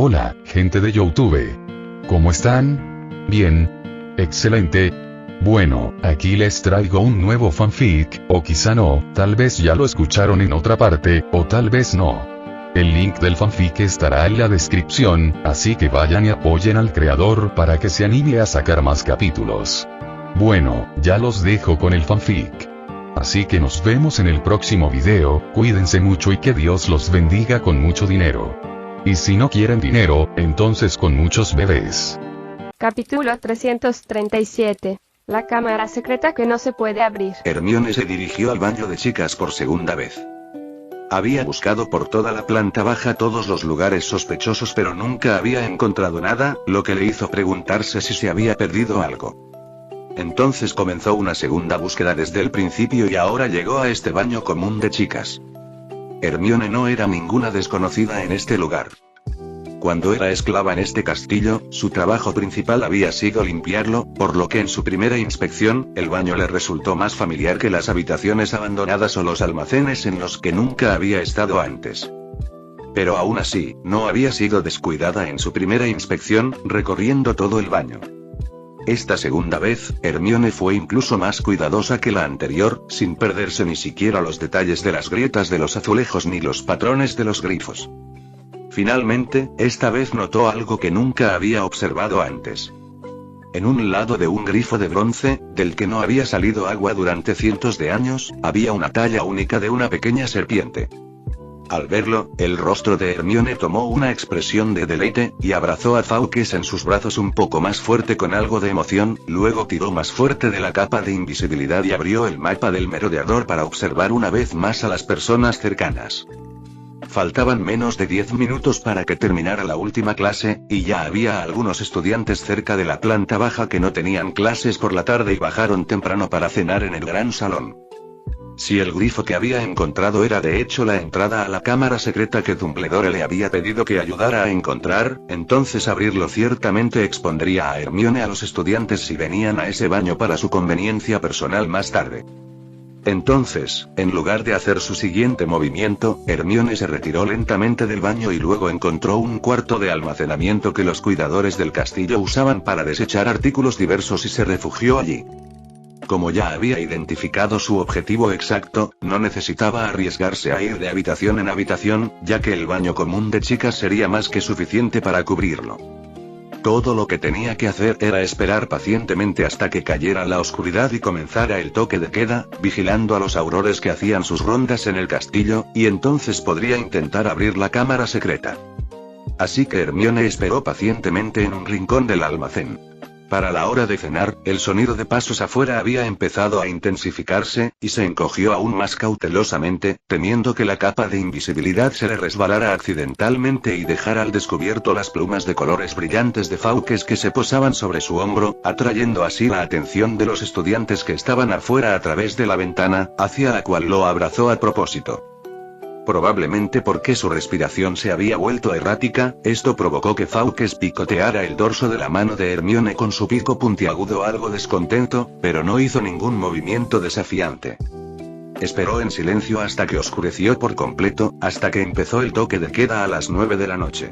Hola, gente de YouTube. ¿Cómo están? Bien. Excelente. Bueno, aquí les traigo un nuevo fanfic, o quizá no, tal vez ya lo escucharon en otra parte, o tal vez no. El link del fanfic estará en la descripción, así que vayan y apoyen al creador para que se anime a sacar más capítulos. Bueno, ya los dejo con el fanfic. Así que nos vemos en el próximo video, cuídense mucho y que Dios los bendiga con mucho dinero. Y si no quieren dinero, entonces con muchos bebés. Capítulo 337. La cámara secreta que no se puede abrir. Hermione se dirigió al baño de chicas por segunda vez. Había buscado por toda la planta baja todos los lugares sospechosos pero nunca había encontrado nada, lo que le hizo preguntarse si se había perdido algo. Entonces comenzó una segunda búsqueda desde el principio y ahora llegó a este baño común de chicas. Hermione no era ninguna desconocida en este lugar. Cuando era esclava en este castillo, su trabajo principal había sido limpiarlo, por lo que en su primera inspección, el baño le resultó más familiar que las habitaciones abandonadas o los almacenes en los que nunca había estado antes. Pero aún así, no había sido descuidada en su primera inspección, recorriendo todo el baño. Esta segunda vez, Hermione fue incluso más cuidadosa que la anterior, sin perderse ni siquiera los detalles de las grietas de los azulejos ni los patrones de los grifos. Finalmente, esta vez notó algo que nunca había observado antes. En un lado de un grifo de bronce, del que no había salido agua durante cientos de años, había una talla única de una pequeña serpiente. Al verlo, el rostro de Hermione tomó una expresión de deleite, y abrazó a Fawkes en sus brazos un poco más fuerte con algo de emoción, luego tiró más fuerte de la capa de invisibilidad y abrió el mapa del merodeador para observar una vez más a las personas cercanas. Faltaban menos de 10 minutos para que terminara la última clase, y ya había algunos estudiantes cerca de la planta baja que no tenían clases por la tarde y bajaron temprano para cenar en el gran salón. Si el grifo que había encontrado era de hecho la entrada a la cámara secreta que Dumbledore le había pedido que ayudara a encontrar, entonces abrirlo ciertamente expondría a Hermione a los estudiantes si venían a ese baño para su conveniencia personal más tarde. Entonces, en lugar de hacer su siguiente movimiento, Hermione se retiró lentamente del baño y luego encontró un cuarto de almacenamiento que los cuidadores del castillo usaban para desechar artículos diversos y se refugió allí. Como ya había identificado su objetivo exacto, no necesitaba arriesgarse a ir de habitación en habitación, ya que el baño común de chicas sería más que suficiente para cubrirlo. Todo lo que tenía que hacer era esperar pacientemente hasta que cayera la oscuridad y comenzara el toque de queda, vigilando a los aurores que hacían sus rondas en el castillo, y entonces podría intentar abrir la cámara secreta. Así que Hermione esperó pacientemente en un rincón del almacén. Para la hora de cenar, el sonido de pasos afuera había empezado a intensificarse, y se encogió aún más cautelosamente, temiendo que la capa de invisibilidad se le resbalara accidentalmente y dejara al descubierto las plumas de colores brillantes de Fawkes que se posaban sobre su hombro, atrayendo así la atención de los estudiantes que estaban afuera a través de la ventana, hacia la cual lo abrazó a propósito. Probablemente porque su respiración se había vuelto errática, esto provocó que Fawkes picoteara el dorso de la mano de Hermione con su pico puntiagudo algo descontento, pero no hizo ningún movimiento desafiante. Esperó en silencio hasta que oscureció por completo, hasta que empezó el toque de queda a las 9 de la noche.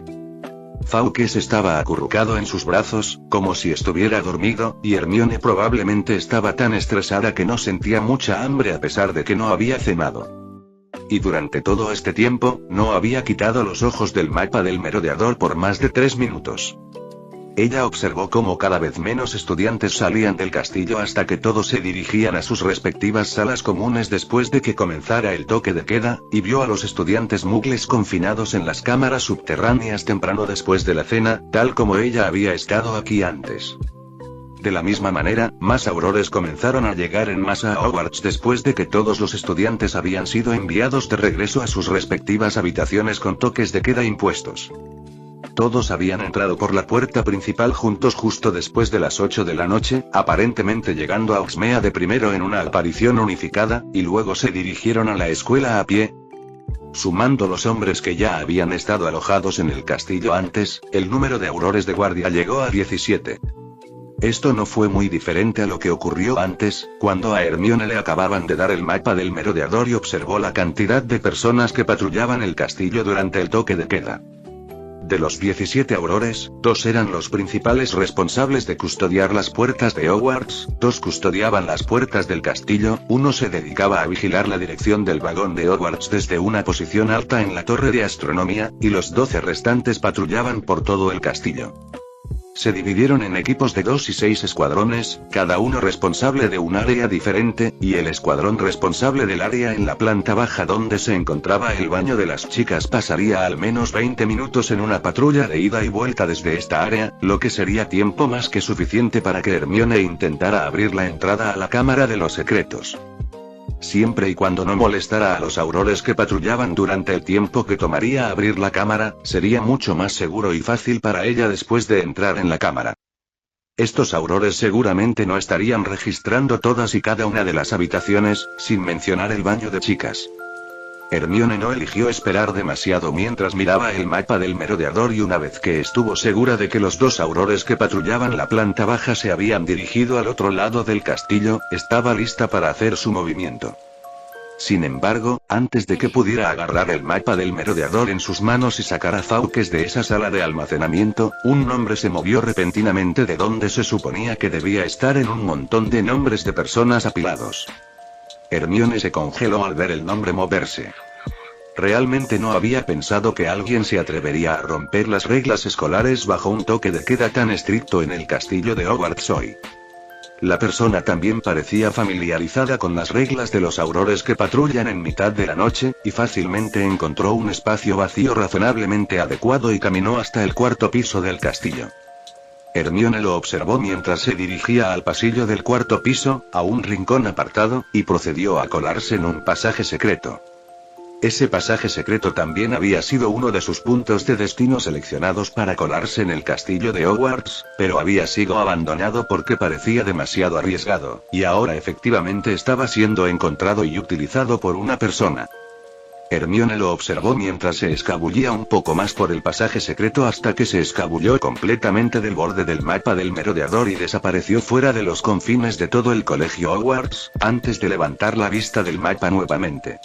Fawkes estaba acurrucado en sus brazos, como si estuviera dormido, y Hermione probablemente estaba tan estresada que no sentía mucha hambre a pesar de que no había cenado. Y durante todo este tiempo, no había quitado los ojos del mapa del merodeador por más de 3 minutos. Ella observó cómo cada vez menos estudiantes salían del castillo hasta que todos se dirigían a sus respectivas salas comunes después de que comenzara el toque de queda, y vio a los estudiantes muggles confinados en las cámaras subterráneas temprano después de la cena, tal como ella había estado aquí antes. De la misma manera, más aurores comenzaron a llegar en masa a Hogwarts después de que todos los estudiantes habían sido enviados de regreso a sus respectivas habitaciones con toques de queda impuestos. Todos habían entrado por la puerta principal juntos justo después de las 8 de la noche, aparentemente llegando a Hogsmeade primero en una aparición unificada, y luego se dirigieron a la escuela a pie. Sumando los hombres que ya habían estado alojados en el castillo antes, el número de aurores de guardia llegó a 17. Esto no fue muy diferente a lo que ocurrió antes, cuando a Hermione le acababan de dar el mapa del merodeador y observó la cantidad de personas que patrullaban el castillo durante el toque de queda. De los 17 aurores, 2 eran los principales responsables de custodiar las puertas de Hogwarts, 2 custodiaban las puertas del castillo, 1 se dedicaba a vigilar la dirección del vagón de Hogwarts desde una posición alta en la torre de astronomía, y los 12 restantes patrullaban por todo el castillo. Se dividieron en equipos de 2 y 6 escuadrones, cada uno responsable de un área diferente, y el escuadrón responsable del área en la planta baja donde se encontraba el baño de las chicas pasaría al menos 20 minutos en una patrulla de ida y vuelta desde esta área, lo que sería tiempo más que suficiente para que Hermione intentara abrir la entrada a la Cámara de los Secretos. Siempre y cuando no molestara a los aurores que patrullaban durante el tiempo que tomaría abrir la cámara, sería mucho más seguro y fácil para ella después de entrar en la cámara. Estos aurores seguramente no estarían registrando todas y cada una de las habitaciones, sin mencionar el baño de chicas. Hermione no eligió esperar demasiado mientras miraba el mapa del merodeador y una vez que estuvo segura de que los 2 aurores que patrullaban la planta baja se habían dirigido al otro lado del castillo, estaba lista para hacer su movimiento. Sin embargo, antes de que pudiera agarrar el mapa del merodeador en sus manos y sacar a Fawkes de esa sala de almacenamiento, un nombre se movió repentinamente de donde se suponía que debía estar en un montón de nombres de personas apilados. Hermione se congeló al ver el nombre moverse. Realmente no había pensado que alguien se atrevería a romper las reglas escolares bajo un toque de queda tan estricto en el castillo de Hogwarts hoy. La persona también parecía familiarizada con las reglas de los aurores que patrullan en mitad de la noche, y fácilmente encontró un espacio vacío razonablemente adecuado y caminó hasta el 4º piso del castillo. Hermione lo observó mientras se dirigía al pasillo del 4º piso, a un rincón apartado, y procedió a colarse en un pasaje secreto. Ese pasaje secreto también había sido uno de sus puntos de destino seleccionados para colarse en el castillo de Hogwarts, pero había sido abandonado porque parecía demasiado arriesgado, y ahora efectivamente estaba siendo encontrado y utilizado por una persona. Hermione lo observó mientras se escabullía un poco más por el pasaje secreto hasta que se escabulló completamente del borde del mapa del merodeador y desapareció fuera de los confines de todo el colegio Hogwarts, antes de levantar la vista del mapa nuevamente.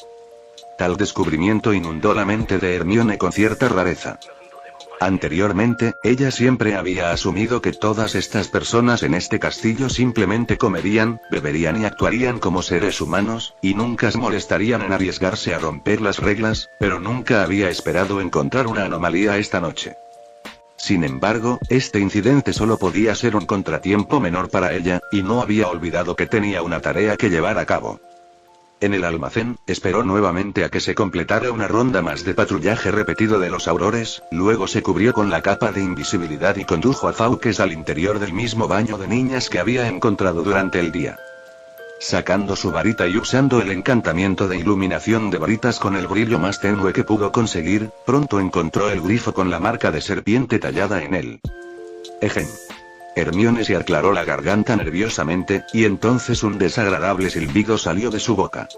Tal descubrimiento inundó la mente de Hermione con cierta rareza. Anteriormente, ella siempre había asumido que todas estas personas en este castillo simplemente comerían, beberían y actuarían como seres humanos, y nunca se molestarían en arriesgarse a romper las reglas, pero nunca había esperado encontrar una anomalía esta noche. Sin embargo, este incidente solo podía ser un contratiempo menor para ella, y no había olvidado que tenía una tarea que llevar a cabo. En el almacén, esperó nuevamente a que se completara una ronda más de patrullaje repetido de los aurores, luego se cubrió con la capa de invisibilidad y condujo a Fawkes al interior del mismo baño de niñas que había encontrado durante el día. Sacando su varita y usando el encantamiento de iluminación de varitas con el brillo más tenue que pudo conseguir, pronto encontró el grifo con la marca de serpiente tallada en él. Ejem. Hermione se aclaró la garganta nerviosamente, y entonces un desagradable silbido salió de su boca.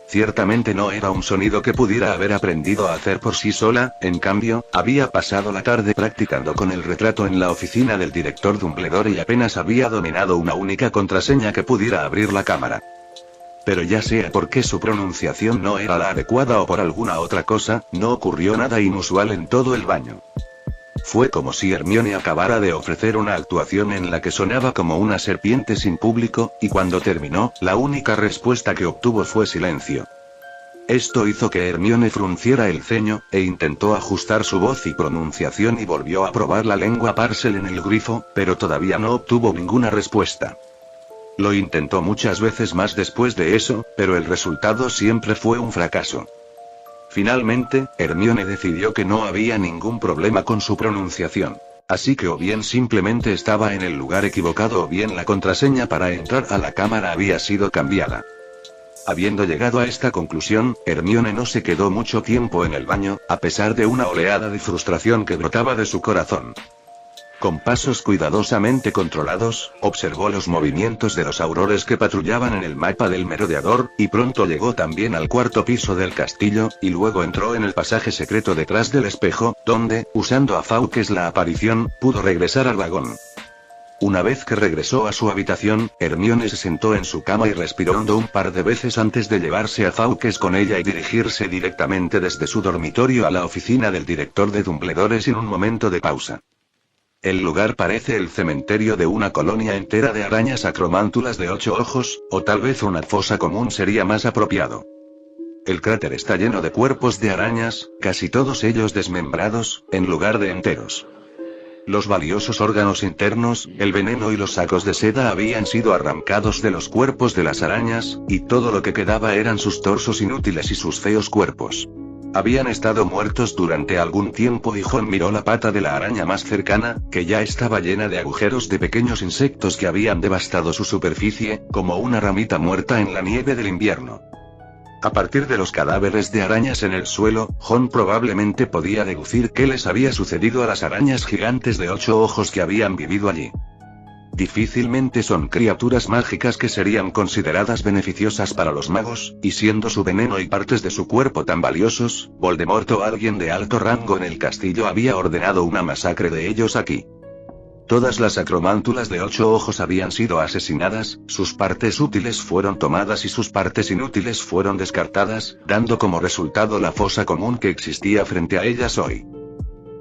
Ciertamente no era un sonido que pudiera haber aprendido a hacer por sí sola, en cambio, había pasado la tarde practicando con el retrato en la oficina del director Dumbledore y apenas había dominado una única contraseña que pudiera abrir la cámara. Pero ya sea porque su pronunciación no era la adecuada o por alguna otra cosa, no ocurrió nada inusual en todo el baño. Fue como si Hermione acabara de ofrecer una actuación en la que sonaba como una serpiente sin público, y cuando terminó, la única respuesta que obtuvo fue silencio. Esto hizo que Hermione frunciera el ceño, e intentó ajustar su voz y pronunciación y volvió a probar la lengua parcel en el grifo, pero todavía no obtuvo ninguna respuesta. Lo intentó muchas veces más después de eso, pero el resultado siempre fue un fracaso. Finalmente, Hermione decidió que no había ningún problema con su pronunciación. Así que o bien simplemente estaba en el lugar equivocado o bien la contraseña para entrar a la cámara había sido cambiada. Habiendo llegado a esta conclusión, Hermione no se quedó mucho tiempo en el baño, a pesar de una oleada de frustración que brotaba de su corazón. Con pasos cuidadosamente controlados, observó los movimientos de los aurores que patrullaban en el mapa del merodeador, y pronto llegó también al 4º piso del castillo, y luego entró en el pasaje secreto detrás del espejo, donde, usando a Fawkes la aparición, pudo regresar al vagón. Una vez que regresó a su habitación, Hermione se sentó en su cama y respiró hondo un par de veces antes de llevarse a Fawkes con ella y dirigirse directamente desde su dormitorio a la oficina del director de Dumbledore sin un momento de pausa. El lugar parece el cementerio de una colonia entera de arañas acromántulas de 8 ojos, o tal vez una fosa común sería más apropiado. El cráter está lleno de cuerpos de arañas, casi todos ellos desmembrados, en lugar de enteros. Los valiosos órganos internos, el veneno y los sacos de seda habían sido arrancados de los cuerpos de las arañas, y todo lo que quedaba eran sus torsos inútiles y sus feos cuerpos. Habían estado muertos durante algún tiempo y Jon miró la pata de la araña más cercana, que ya estaba llena de agujeros de pequeños insectos que habían devastado su superficie, como una ramita muerta en la nieve del invierno. A partir de los cadáveres de arañas en el suelo, Jon probablemente podía deducir qué les había sucedido a las arañas gigantes de 8 ojos que habían vivido allí. Difícilmente son criaturas mágicas que serían consideradas beneficiosas para los magos, y siendo su veneno y partes de su cuerpo tan valiosos, Voldemort o alguien de alto rango en el castillo había ordenado una masacre de ellos aquí. Todas las acromántulas de 8 ojos habían sido asesinadas, sus partes útiles fueron tomadas y sus partes inútiles fueron descartadas, dando como resultado la fosa común que existía frente a ellas hoy.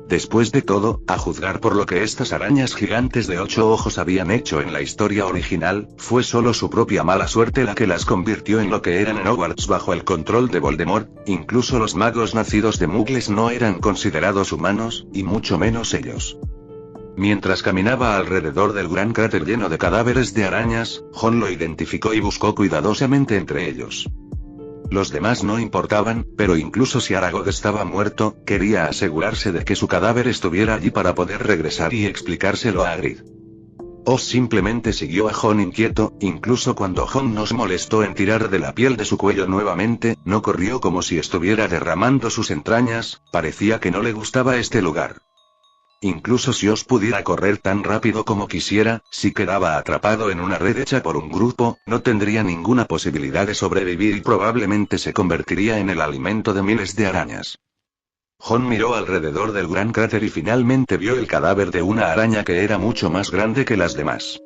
Después de todo, a juzgar por lo que estas arañas gigantes de 8 ojos habían hecho en la historia original, fue solo su propia mala suerte la que las convirtió en lo que eran en Hogwarts bajo el control de Voldemort. Incluso los magos nacidos de muggles no eran considerados humanos, y mucho menos ellos. Mientras caminaba alrededor del gran cráter lleno de cadáveres de arañas, Jon lo identificó y buscó cuidadosamente entre ellos. Los demás no importaban, pero incluso si Aragog estaba muerto, quería asegurarse de que su cadáver estuviera allí para poder regresar y explicárselo a Hagrid. Oz simplemente siguió a Jon inquieto, incluso cuando Jon nos molestó en tirar de la piel de su cuello nuevamente, no corrió como si estuviera derramando sus entrañas, parecía que no le gustaba este lugar. Incluso si Oz pudiera correr tan rápido como quisiera, si quedaba atrapado en una red hecha por un grupo, no tendría ninguna posibilidad de sobrevivir y probablemente se convertiría en el alimento de miles de arañas. Jon miró alrededor del gran cráter y finalmente vio el cadáver de una araña que era mucho más grande que las demás.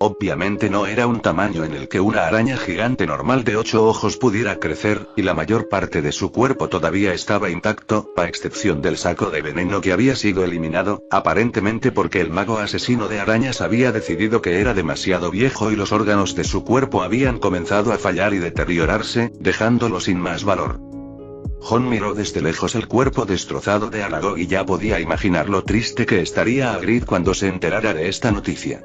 Obviamente no era un tamaño en el que una araña gigante normal de 8 ojos pudiera crecer, y la mayor parte de su cuerpo todavía estaba intacto, a excepción del saco de veneno que había sido eliminado, aparentemente porque el mago asesino de arañas había decidido que era demasiado viejo y los órganos de su cuerpo habían comenzado a fallar y deteriorarse, dejándolo sin más valor. Jon miró desde lejos el cuerpo destrozado de Aragog y ya podía imaginar lo triste que estaría Hagrid cuando se enterara de esta noticia.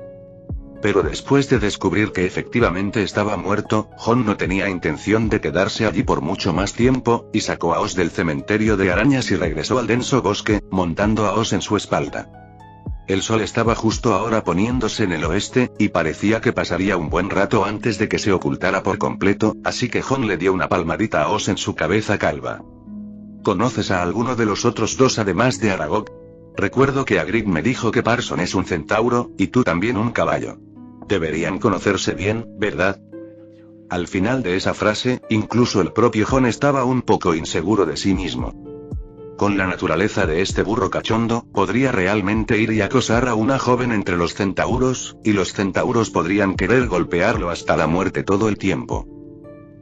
Pero después de descubrir que efectivamente estaba muerto, Jon no tenía intención de quedarse allí por mucho más tiempo, y sacó a Oz del cementerio de arañas y regresó al denso bosque, montando a Oz en su espalda. El sol estaba justo ahora poniéndose en el oeste, y parecía que pasaría un buen rato antes de que se ocultara por completo, así que Jon le dio una palmadita a Oz en su cabeza calva. ¿Conoces a alguno de los otros dos además de Aragog? Recuerdo que Hagrid me dijo que Parson es un centauro, y tú también un caballo. Deberían conocerse bien, ¿verdad? Al final de esa frase, incluso el propio Jon estaba un poco inseguro de sí mismo. Con la naturaleza de este burro cachondo, podría realmente ir y acosar a una joven entre los centauros, y los centauros podrían querer golpearlo hasta la muerte todo el tiempo.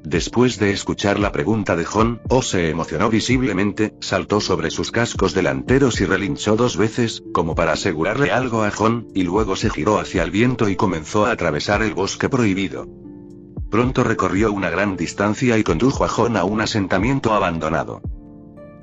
Después de escuchar la pregunta de Jon, Oz se emocionó visiblemente, saltó sobre sus cascos delanteros y relinchó 2 veces, como para asegurarle algo a Jon, y luego se giró hacia el viento y comenzó a atravesar el bosque prohibido. Pronto recorrió una gran distancia y condujo a Jon a un asentamiento abandonado.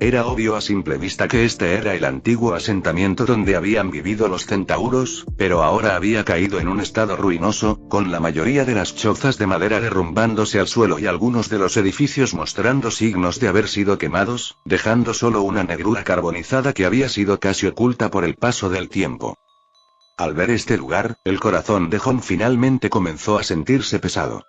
Era obvio a simple vista que este era el antiguo asentamiento donde habían vivido los centauros, pero ahora había caído en un estado ruinoso, con la mayoría de las chozas de madera derrumbándose al suelo y algunos de los edificios mostrando signos de haber sido quemados, dejando solo una negrura carbonizada que había sido casi oculta por el paso del tiempo. Al ver este lugar, el corazón de Jon finalmente comenzó a sentirse pesado.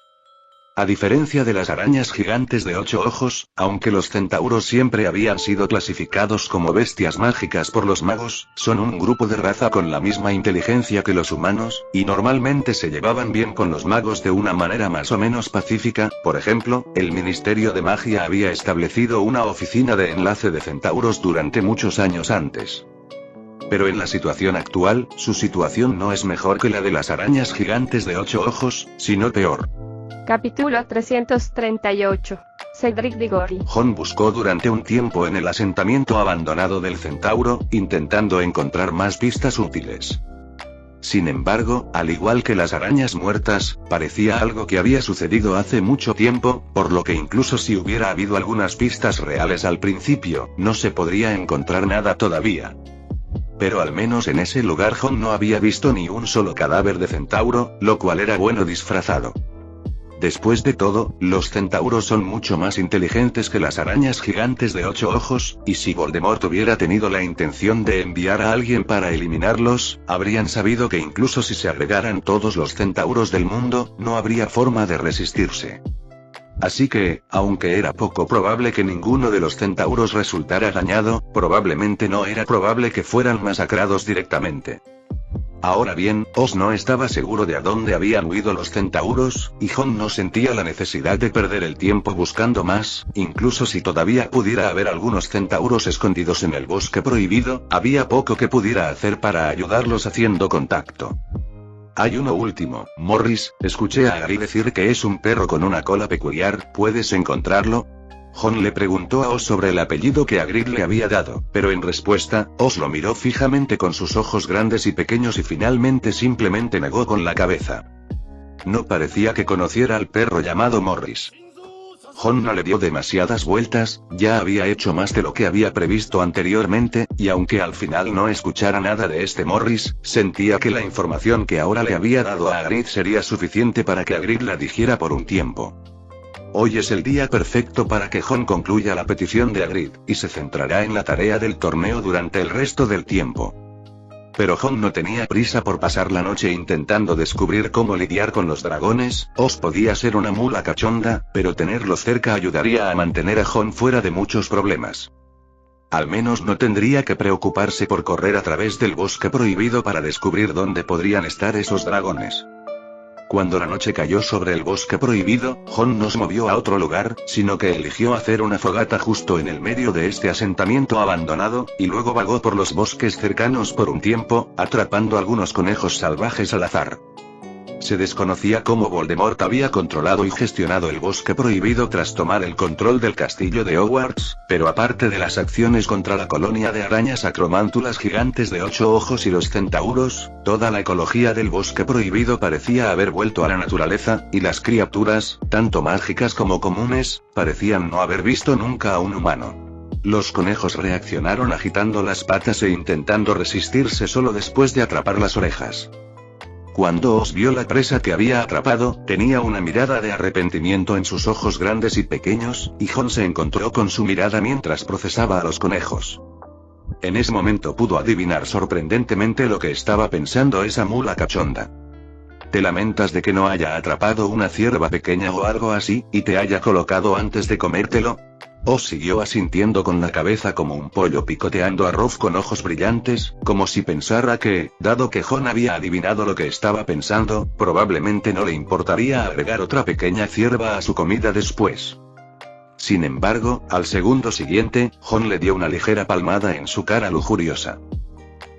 A diferencia de las arañas gigantes de 8 ojos, aunque los centauros siempre habían sido clasificados como bestias mágicas por los magos, son un grupo de raza con la misma inteligencia que los humanos, y normalmente se llevaban bien con los magos de una manera más o menos pacífica. Por ejemplo, el Ministerio de Magia había establecido una oficina de enlace de centauros durante muchos años antes. Pero en la situación actual, su situación no es mejor que la de las arañas gigantes de 8 ojos, sino peor. Capítulo 338. Cedric Diggory. Jon buscó durante un tiempo en el asentamiento abandonado del centauro, intentando encontrar más pistas útiles. Sin embargo, al igual que las arañas muertas, parecía algo que había sucedido hace mucho tiempo, por lo que incluso si hubiera habido algunas pistas reales al principio, no se podría encontrar nada todavía. Pero al menos en ese lugar Jon no había visto ni un solo cadáver de centauro, lo cual era bueno disfrazado. Después de todo, los centauros son mucho más inteligentes que las arañas gigantes de 8 ojos, y si Voldemort hubiera tenido la intención de enviar a alguien para eliminarlos, habrían sabido que incluso si se agregaran todos los centauros del mundo, no habría forma de resistirse. Así que, aunque era poco probable que ninguno de los centauros resultara dañado, probablemente no era probable que fueran masacrados directamente. Ahora bien, Oz no estaba seguro de a dónde habían huido los centauros, y Jon no sentía la necesidad de perder el tiempo buscando más, incluso si todavía pudiera haber algunos centauros escondidos en el bosque prohibido, había poco que pudiera hacer para ayudarlos haciendo contacto. Hay uno último, Morris, escuché a Harry decir que es un perro con una cola peculiar, ¿puedes encontrarlo? Jon le preguntó a Oz sobre el apellido que Hagrid le había dado, pero en respuesta, Oz lo miró fijamente con sus ojos grandes y pequeños y finalmente simplemente negó con la cabeza. No parecía que conociera al perro llamado Morris. Jon no le dio demasiadas vueltas, ya había hecho más de lo que había previsto anteriormente, y aunque al final no escuchara nada de este Morris, sentía que la información que ahora le había dado a Hagrid sería suficiente para que Hagrid la dijera por un tiempo. Hoy es el día perfecto para que Jon concluya la petición de Hagrid, y se centrará en la tarea del torneo durante el resto del tiempo. Pero Jon no tenía prisa por pasar la noche intentando descubrir cómo lidiar con los dragones. Oz podía ser una mula cachonda, pero tenerlos cerca ayudaría a mantener a Jon fuera de muchos problemas. Al menos no tendría que preocuparse por correr a través del bosque prohibido para descubrir dónde podrían estar esos dragones. Cuando la noche cayó sobre el bosque prohibido, Jon no se movió a otro lugar, sino que eligió hacer una fogata justo en el medio de este asentamiento abandonado, y luego vagó por los bosques cercanos por un tiempo, atrapando algunos conejos salvajes al azar. Se desconocía cómo Voldemort había controlado y gestionado el bosque prohibido tras tomar el control del castillo de Hogwarts, pero aparte de las acciones contra la colonia de arañas acromántulas gigantes de 8 ojos y los centauros, toda la ecología del bosque prohibido parecía haber vuelto a la naturaleza, y las criaturas, tanto mágicas como comunes, parecían no haber visto nunca a un humano. Los conejos reaccionaron agitando las patas e intentando resistirse solo después de atrapar las orejas. Cuando Oz vio la presa que había atrapado, tenía una mirada de arrepentimiento en sus ojos grandes y pequeños, y Jon se encontró con su mirada mientras procesaba a los conejos. En ese momento pudo adivinar sorprendentemente lo que estaba pensando esa mula cachonda. ¿Te lamentas de que no haya atrapado una cierva pequeña o algo así, y te haya colocado antes de comértelo? Oz siguió asintiendo con la cabeza como un pollo picoteando arroz con ojos brillantes, como si pensara que, dado que Jon había adivinado lo que estaba pensando, probablemente no le importaría agregar otra pequeña cierva a su comida después. Sin embargo, al segundo siguiente, Jon le dio una ligera palmada en su cara lujuriosa.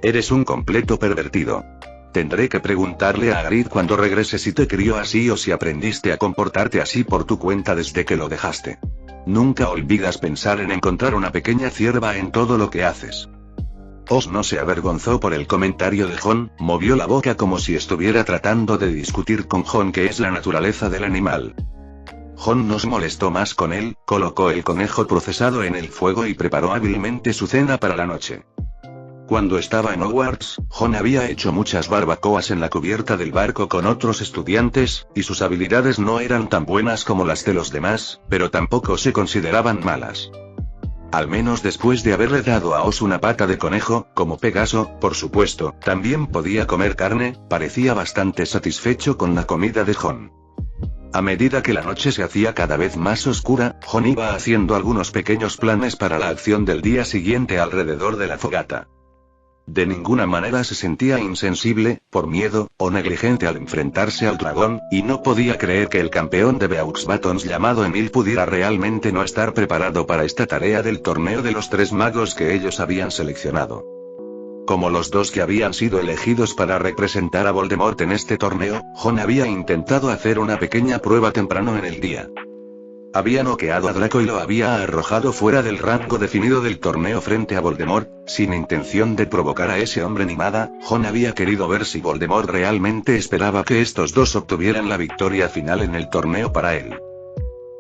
Eres un completo pervertido. Tendré que preguntarle a Hagrid cuando regrese si te crió así o si aprendiste a comportarte así por tu cuenta desde que lo dejaste. Nunca olvidas pensar en encontrar una pequeña cierva en todo lo que haces. Oz no se avergonzó por el comentario de Jon, movió la boca como si estuviera tratando de discutir con Jon qué es la naturaleza del animal. Jon no se molestó más con él, colocó el conejo procesado en el fuego y preparó hábilmente su cena para la noche. Cuando estaba en Hogwarts, Jon había hecho muchas barbacoas en la cubierta del barco con otros estudiantes, y sus habilidades no eran tan buenas como las de los demás, pero tampoco se consideraban malas. Al menos después de haberle dado a Oz una pata de conejo, como Pegaso, por supuesto, también podía comer carne, parecía bastante satisfecho con la comida de Jon. A medida que la noche se hacía cada vez más oscura, Jon iba haciendo algunos pequeños planes para la acción del día siguiente alrededor de la fogata. De ninguna manera se sentía insensible, por miedo, o negligente al enfrentarse al dragón, y no podía creer que el campeón de Beaux Batons llamado Emil pudiera realmente no estar preparado para esta tarea del torneo de los 3 magos que ellos habían seleccionado. Como los dos que habían sido elegidos para representar a Voldemort en este torneo, Jon había intentado hacer una pequeña prueba temprano en el día. Había noqueado a Draco y lo había arrojado fuera del rango definido del torneo frente a Voldemort, sin intención de provocar a ese hombre ni nada. Jon había querido ver si Voldemort realmente esperaba que estos dos obtuvieran la victoria final en el torneo para él.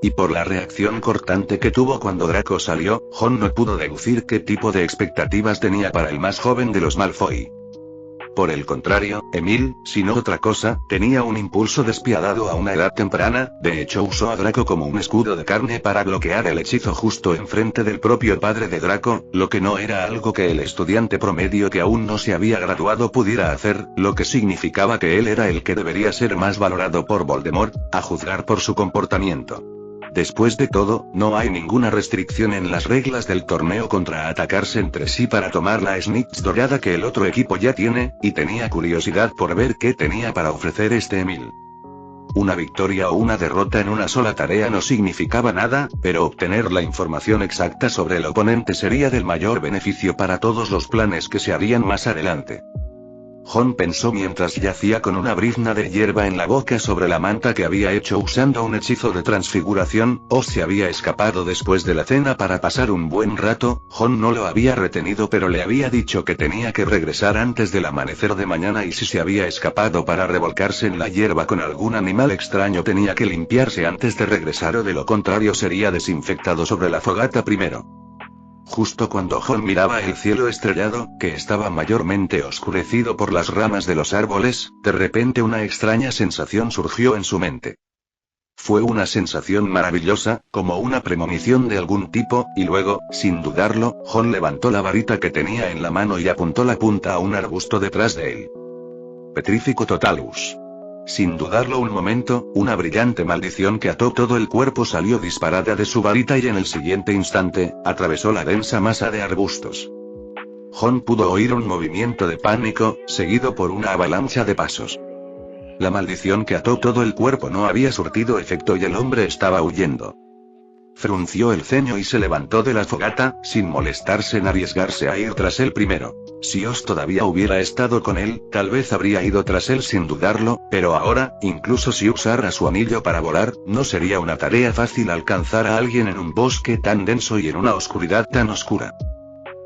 Y por la reacción cortante que tuvo cuando Draco salió, Jon no pudo deducir qué tipo de expectativas tenía para el más joven de los Malfoy. Por el contrario, Emil, si no otra cosa, tenía un impulso despiadado a una edad temprana. De hecho usó a Draco como un escudo de carne para bloquear el hechizo justo enfrente del propio padre de Draco, lo que no era algo que el estudiante promedio que aún no se había graduado pudiera hacer, lo que significaba que él era el que debería ser más valorado por Voldemort, a juzgar por su comportamiento. Después de todo, no hay ninguna restricción en las reglas del torneo contra atacarse entre sí para tomar la Snitch dorada que el otro equipo ya tiene, y tenía curiosidad por ver qué tenía para ofrecer este Emil. Una victoria o una derrota en una sola tarea no significaba nada, pero obtener la información exacta sobre el oponente sería del mayor beneficio para todos los planes que se harían más adelante. Jon pensó mientras yacía con una brizna de hierba en la boca sobre la manta que había hecho usando un hechizo de transfiguración, o se había escapado después de la cena para pasar un buen rato. Jon no lo había retenido pero le había dicho que tenía que regresar antes del amanecer de mañana y si se había escapado para revolcarse en la hierba con algún animal extraño tenía que limpiarse antes de regresar o de lo contrario sería desinfectado sobre la fogata primero. Justo cuando Jon miraba el cielo estrellado, que estaba mayormente oscurecido por las ramas de los árboles, de repente una extraña sensación surgió en su mente. Fue una sensación maravillosa, como una premonición de algún tipo, y luego, sin dudarlo, Jon levantó la varita que tenía en la mano y apuntó la punta a un arbusto detrás de él. Petrifico Totalus. Sin dudarlo un momento, una brillante maldición que ató todo el cuerpo salió disparada de su varita y en el siguiente instante, atravesó la densa masa de arbustos. Jon pudo oír un movimiento de pánico, seguido por una avalancha de pasos. La maldición que ató todo el cuerpo no había surtido efecto y el hombre estaba huyendo. Frunció el ceño y se levantó de la fogata, sin molestarse en arriesgarse a ir tras él primero. Si Oz todavía hubiera estado con él, tal vez habría ido tras él sin dudarlo, pero ahora, incluso si usara su anillo para volar, no sería una tarea fácil alcanzar a alguien en un bosque tan denso y en una oscuridad tan oscura.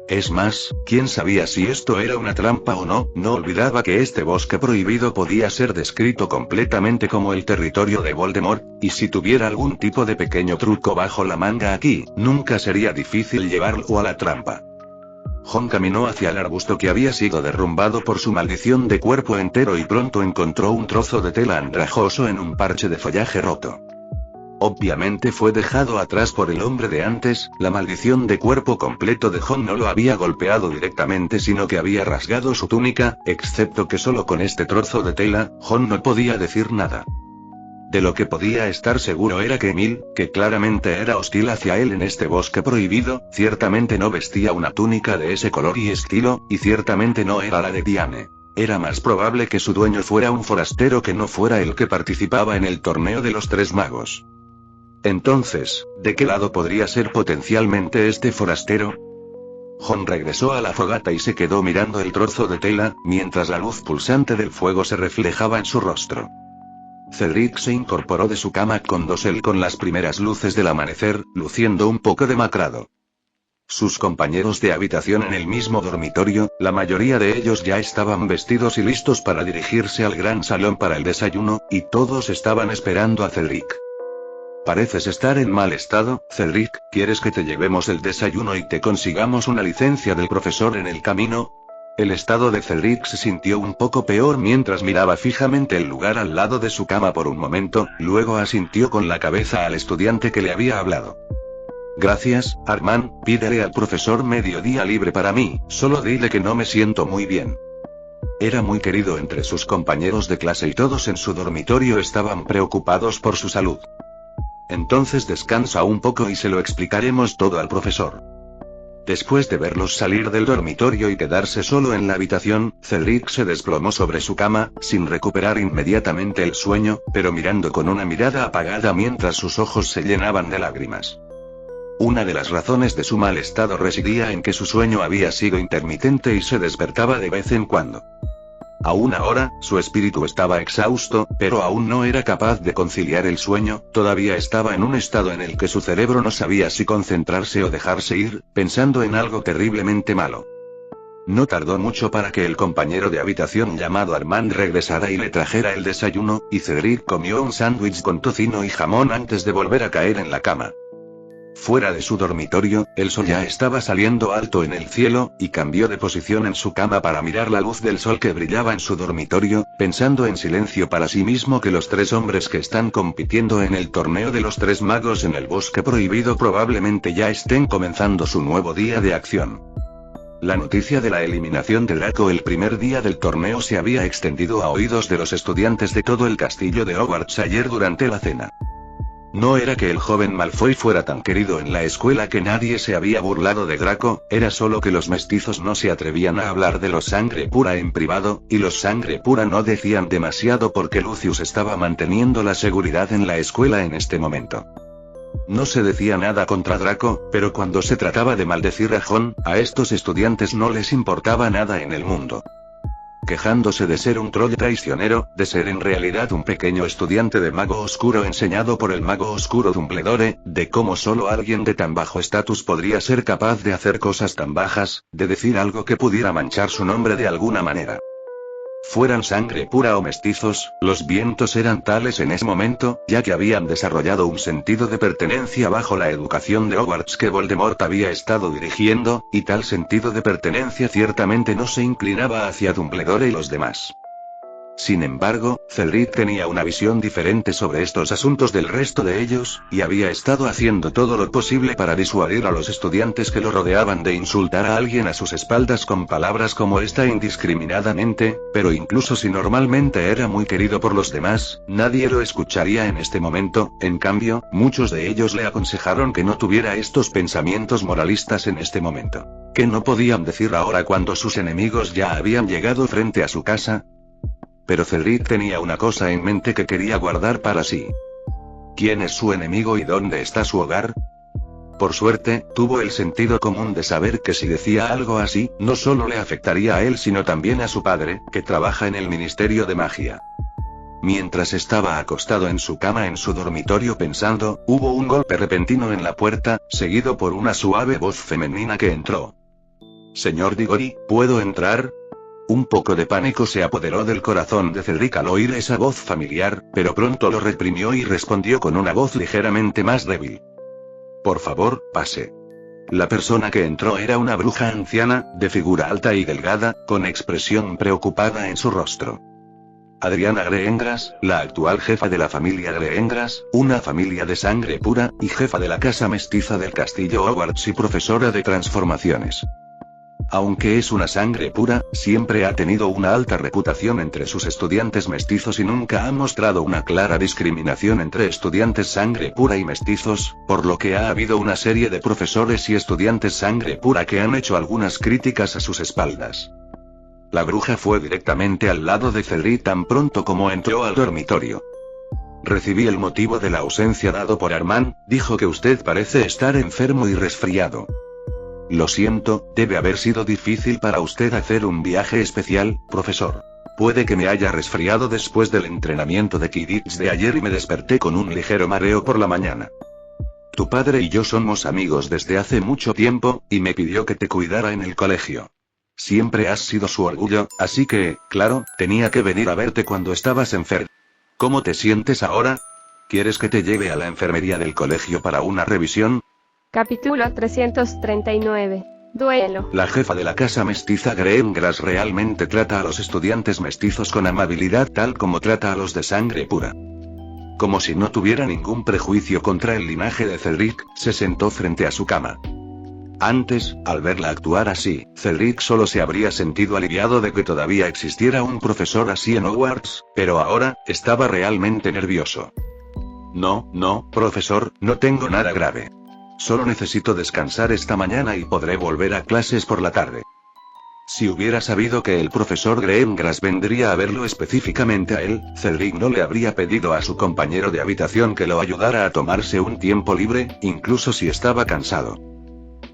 Es más, quién sabía si esto era una trampa o no. No olvidaba que este bosque prohibido podía ser descrito completamente como el territorio de Voldemort, y si tuviera algún tipo de pequeño truco bajo la manga aquí, nunca sería difícil llevarlo a la trampa. Jon caminó hacia el arbusto que había sido derrumbado por su maldición de cuerpo entero y pronto encontró un trozo de tela andrajoso en un parche de follaje roto. Obviamente fue dejado atrás por el hombre de antes. La maldición de cuerpo completo de Jon no lo había golpeado directamente sino que había rasgado su túnica, excepto que solo con este trozo de tela, Jon no podía decir nada. De lo que podía estar seguro era que Emil, que claramente era hostil hacia él en este bosque prohibido, ciertamente no vestía una túnica de ese color y estilo, y ciertamente no era la de Diane. Era más probable que su dueño fuera un forastero que no fuera el que participaba en el torneo de los Tres Magos. Entonces, ¿de qué lado podría ser potencialmente este forastero? Jon regresó a la fogata y se quedó mirando el trozo de tela, mientras la luz pulsante del fuego se reflejaba en su rostro. Cedric se incorporó de su cama con dosel con las primeras luces del amanecer, luciendo un poco demacrado. Sus compañeros de habitación en el mismo dormitorio, la mayoría de ellos ya estaban vestidos y listos para dirigirse al gran salón para el desayuno, y todos estaban esperando a Cedric. Pareces estar en mal estado, Cedric. ¿Quieres que te llevemos el desayuno y te consigamos una licencia del profesor en el camino? El estado de Cedric se sintió un poco peor mientras miraba fijamente el lugar al lado de su cama por un momento, luego asintió con la cabeza al estudiante que le había hablado. Gracias, Armand, pídele al profesor medio día libre para mí, solo dile que no me siento muy bien. Era muy querido entre sus compañeros de clase y todos en su dormitorio estaban preocupados por su salud. Entonces descansa un poco y se lo explicaremos todo al profesor. Después de verlos salir del dormitorio y quedarse solo en la habitación, Cedric se desplomó sobre su cama, sin recuperar inmediatamente el sueño, pero mirando con una mirada apagada mientras sus ojos se llenaban de lágrimas. Una de las razones de su mal estado residía en que su sueño había sido intermitente y se despertaba de vez en cuando. Aún ahora, su espíritu estaba exhausto, pero aún no era capaz de conciliar el sueño, todavía estaba en un estado en el que su cerebro no sabía si concentrarse o dejarse ir, pensando en algo terriblemente malo. No tardó mucho para que el compañero de habitación llamado Armand regresara y le trajera el desayuno, y Cedric comió un sándwich con tocino y jamón antes de volver a caer en la cama. Fuera de su dormitorio, el sol ya estaba saliendo alto en el cielo, y cambió de posición en su cama para mirar la luz del sol que brillaba en su dormitorio, pensando en silencio para sí mismo que los 3 hombres que están compitiendo en el torneo de los 3 magos en el bosque prohibido probablemente ya estén comenzando su nuevo día de acción. La noticia de la eliminación de Draco el primer día del torneo se había extendido a oídos de los estudiantes de todo el castillo de Hogwarts ayer durante la cena. No era que el joven Malfoy fuera tan querido en la escuela que nadie se había burlado de Draco, era solo que los mestizos no se atrevían a hablar de los Sangre Pura en privado, y los Sangre Pura no decían demasiado porque Lucius estaba manteniendo la seguridad en la escuela en este momento. No se decía nada contra Draco, pero cuando se trataba de maldecir a Jon, a estos estudiantes no les importaba nada en el mundo. Quejándose de ser un troll traicionero, de ser en realidad un pequeño estudiante de mago oscuro enseñado por el mago oscuro Dumbledore, de cómo solo alguien de tan bajo estatus podría ser capaz de hacer cosas tan bajas, de decir algo que pudiera manchar su nombre de alguna manera. Fueran Sangre Pura o mestizos, los vientos eran tales en ese momento, ya que habían desarrollado un sentido de pertenencia bajo la educación de Hogwarts que Voldemort había estado dirigiendo, y tal sentido de pertenencia ciertamente no se inclinaba hacia Dumbledore y los demás. Sin embargo, Cedric tenía una visión diferente sobre estos asuntos del resto de ellos, y había estado haciendo todo lo posible para disuadir a los estudiantes que lo rodeaban de insultar a alguien a sus espaldas con palabras como esta indiscriminadamente, pero incluso si normalmente era muy querido por los demás, nadie lo escucharía en este momento. En cambio, muchos de ellos le aconsejaron que no tuviera estos pensamientos moralistas en este momento. ¿Qué no podían decir ahora cuando sus enemigos ya habían llegado frente a su casa? Pero Cedric tenía una cosa en mente que quería guardar para sí. ¿Quién es su enemigo y dónde está su hogar? Por suerte, tuvo el sentido común de saber que si decía algo así, no solo le afectaría a él sino también a su padre, que trabaja en el Ministerio de Magia. Mientras estaba acostado en su cama en su dormitorio pensando, hubo un golpe repentino en la puerta, seguido por una suave voz femenina que entró. «Señor Diggory, ¿puedo entrar?» Un poco de pánico se apoderó del corazón de Cedric al oír esa voz familiar, pero pronto lo reprimió y respondió con una voz ligeramente más débil. «Por favor, pase». La persona que entró era una bruja anciana, de figura alta y delgada, con expresión preocupada en su rostro. Adriana Greengrass, la actual jefa de la familia Greengrass, una familia de sangre pura, y jefa de la casa mestiza del castillo Hogwarts y profesora de transformaciones. Aunque es una sangre pura, siempre ha tenido una alta reputación entre sus estudiantes mestizos y nunca ha mostrado una clara discriminación entre estudiantes sangre pura y mestizos, por lo que ha habido una serie de profesores y estudiantes sangre pura que han hecho algunas críticas a sus espaldas. La bruja fue directamente al lado de Cedric tan pronto como entró al dormitorio. «Recibí el motivo de la ausencia dado por Armand, dijo que usted parece estar enfermo y resfriado. Lo siento, debe haber sido difícil para usted hacer un viaje especial, profesor. Puede que me haya resfriado después del entrenamiento de Quidditch de ayer y me desperté con un ligero mareo por la mañana. Tu padre y yo somos amigos desde hace mucho tiempo, y me pidió que te cuidara en el colegio. Siempre has sido su orgullo, así que, claro, tenía que venir a verte cuando estabas enfermo. ¿Cómo te sientes ahora? ¿Quieres que te lleve a la enfermería del colegio para una revisión?» Capítulo 339. Duelo. La jefa de la casa mestiza Greengrass realmente trata a los estudiantes mestizos con amabilidad tal como trata a los de sangre pura. Como si no tuviera ningún prejuicio contra el linaje de Cedric, se sentó frente a su cama. Antes, al verla actuar así, Cedric solo se habría sentido aliviado de que todavía existiera un profesor así en Hogwarts, pero ahora, estaba realmente nervioso. No, profesor, no tengo nada grave. Solo necesito descansar esta mañana y podré volver a clases por la tarde. Si hubiera sabido que el profesor Greengrass vendría a verlo específicamente a él, Cedric no le habría pedido a su compañero de habitación que lo ayudara a tomarse un tiempo libre, incluso si estaba cansado.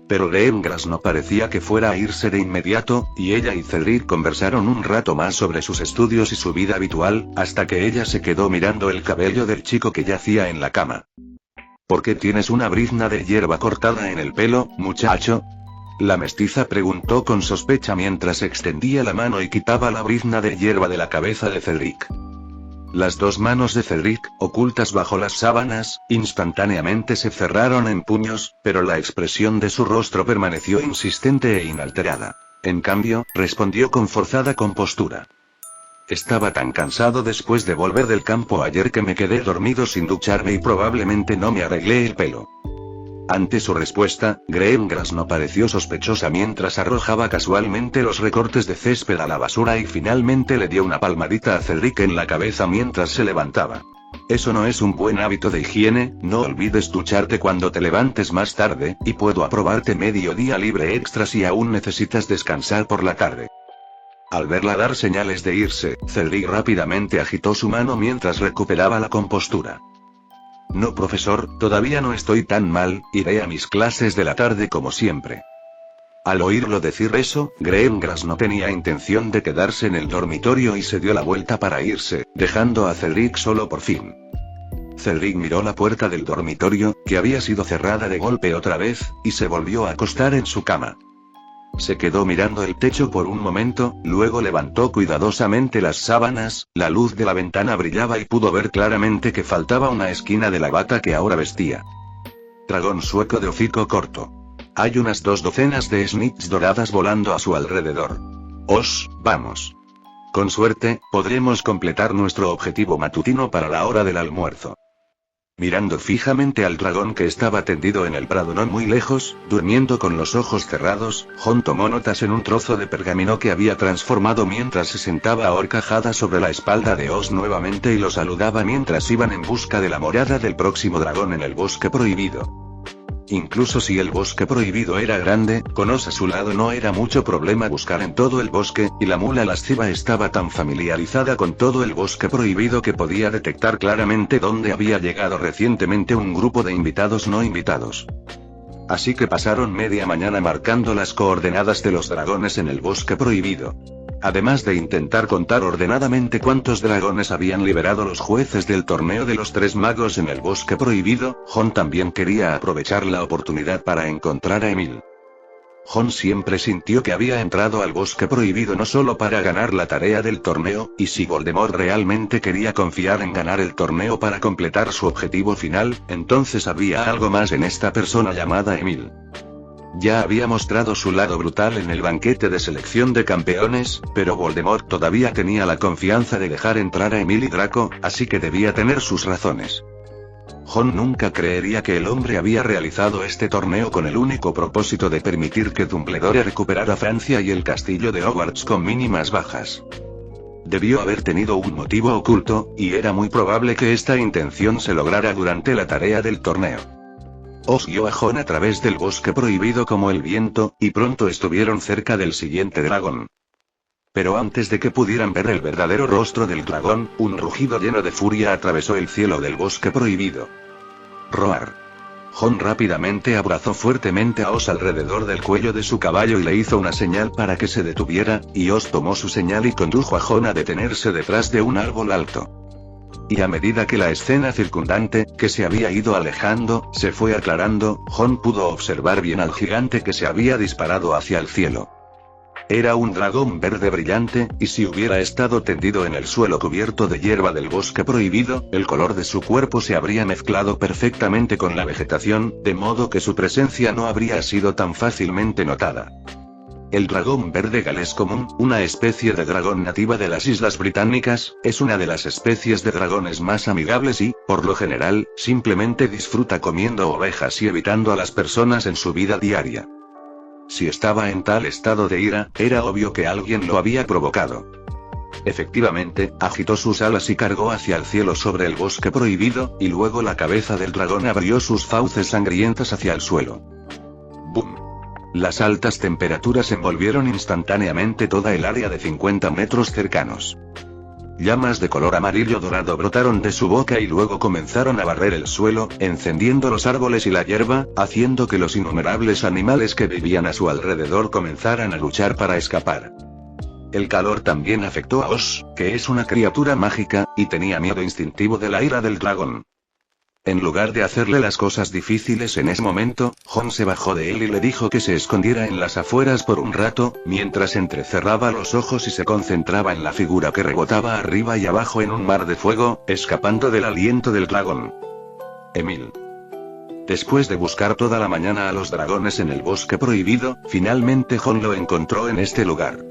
Pero Greengrass no parecía que fuera a irse de inmediato, y ella y Cedric conversaron un rato más sobre sus estudios y su vida habitual, hasta que ella se quedó mirando el cabello del chico que yacía en la cama. ¿Por qué tienes una brizna de hierba cortada en el pelo, muchacho? La mestiza preguntó con sospecha mientras extendía la mano y quitaba la brizna de hierba de la cabeza de Cedric. Las dos manos de Cedric, ocultas bajo las sábanas, instantáneamente se cerraron en puños, pero la expresión de su rostro permaneció insistente e inalterada. En cambio, respondió con forzada compostura. Estaba tan cansado después de volver del campo ayer que me quedé dormido sin ducharme y probablemente no me arreglé el pelo. Ante su respuesta, Greengrass no pareció sospechosa mientras arrojaba casualmente los recortes de césped a la basura y finalmente le dio una palmadita a Cedric en la cabeza mientras se levantaba. Eso no es un buen hábito de higiene, no olvides ducharte cuando te levantes más tarde, y puedo aprobarte medio día libre extra si aún necesitas descansar por la tarde. Al verla dar señales de irse, Cedric rápidamente agitó su mano mientras recuperaba la compostura. No, profesor, todavía no estoy tan mal, iré a mis clases de la tarde como siempre. Al oírlo decir eso, Greengrass no tenía intención de quedarse en el dormitorio y se dio la vuelta para irse, dejando a Cedric solo por fin. Cedric miró la puerta del dormitorio, que había sido cerrada de golpe otra vez, y se volvió a acostar en su cama. Se quedó mirando el techo por un momento, luego levantó cuidadosamente las sábanas, la luz de la ventana brillaba y pudo ver claramente que faltaba una esquina de la bata que ahora vestía. Dragón sueco de hocico corto. Hay unas 2 docenas de snitch doradas volando a su alrededor. Vamos. Con suerte, podremos completar nuestro objetivo matutino para la hora del almuerzo. Mirando fijamente al dragón que estaba tendido en el prado no muy lejos, durmiendo con los ojos cerrados, Jon tomó notas en un trozo de pergamino que había transformado mientras se sentaba ahorcajada sobre la espalda de Oz nuevamente y lo saludaba mientras iban en busca de la morada del próximo dragón en el bosque prohibido. Incluso si el bosque prohibido era grande, con Oz a su lado no era mucho problema buscar en todo el bosque, y la mula lasciva estaba tan familiarizada con todo el bosque prohibido que podía detectar claramente dónde había llegado recientemente un grupo de invitados no invitados. Así que pasaron media mañana marcando las coordenadas de los dragones en el bosque prohibido. Además de intentar contar ordenadamente cuántos dragones habían liberado los jueces del torneo de los 3 magos en el bosque prohibido, Jon también quería aprovechar la oportunidad para encontrar a Emil. Jon siempre sintió que había entrado al bosque prohibido no solo para ganar la tarea del torneo, y si Voldemort realmente quería confiar en ganar el torneo para completar su objetivo final, entonces había algo más en esta persona llamada Emil. Ya había mostrado su lado brutal en el banquete de selección de campeones, pero Voldemort todavía tenía la confianza de dejar entrar a Emil y Draco, así que debía tener sus razones. Jon nunca creería que el hombre había realizado este torneo con el único propósito de permitir que Dumbledore recuperara Francia y el castillo de Hogwarts con mínimas bajas. Debió haber tenido un motivo oculto, y era muy probable que esta intención se lograra durante la tarea del torneo. Oz guió a Jon a través del bosque prohibido como el viento, y pronto estuvieron cerca del siguiente dragón. Pero antes de que pudieran ver el verdadero rostro del dragón, un rugido lleno de furia atravesó el cielo del bosque prohibido. Roar. Jon rápidamente abrazó fuertemente a Oz alrededor del cuello de su caballo y le hizo una señal para que se detuviera, y Oz tomó su señal y condujo a Jon a detenerse detrás de un árbol alto. Y a medida que la escena circundante, que se había ido alejando, se fue aclarando, Jon pudo observar bien al gigante que se había disparado hacia el cielo. Era un dragón verde brillante, y si hubiera estado tendido en el suelo cubierto de hierba del bosque prohibido, el color de su cuerpo se habría mezclado perfectamente con la vegetación, de modo que su presencia no habría sido tan fácilmente notada. El dragón verde galés común, una especie de dragón nativa de las Islas Británicas, es una de las especies de dragones más amigables y, por lo general, simplemente disfruta comiendo ovejas y evitando a las personas en su vida diaria. Si estaba en tal estado de ira, era obvio que alguien lo había provocado. Efectivamente, agitó sus alas y cargó hacia el cielo sobre el bosque prohibido, y luego la cabeza del dragón abrió sus fauces sangrientas hacia el suelo. ¡Bum! Las altas temperaturas envolvieron instantáneamente toda el área de 50 metros cercanos. Llamas de color amarillo dorado brotaron de su boca y luego comenzaron a barrer el suelo, encendiendo los árboles y la hierba, haciendo que los innumerables animales que vivían a su alrededor comenzaran a luchar para escapar. El calor también afectó a Osh, que es una criatura mágica, y tenía miedo instintivo de la ira del dragón. En lugar de hacerle las cosas difíciles en ese momento, Jon se bajó de él y le dijo que se escondiera en las afueras por un rato, mientras entrecerraba los ojos y se concentraba en la figura que rebotaba arriba y abajo en un mar de fuego, escapando del aliento del dragón. Emil. Después de buscar toda la mañana a los dragones en el bosque prohibido, finalmente Jon lo encontró en este lugar.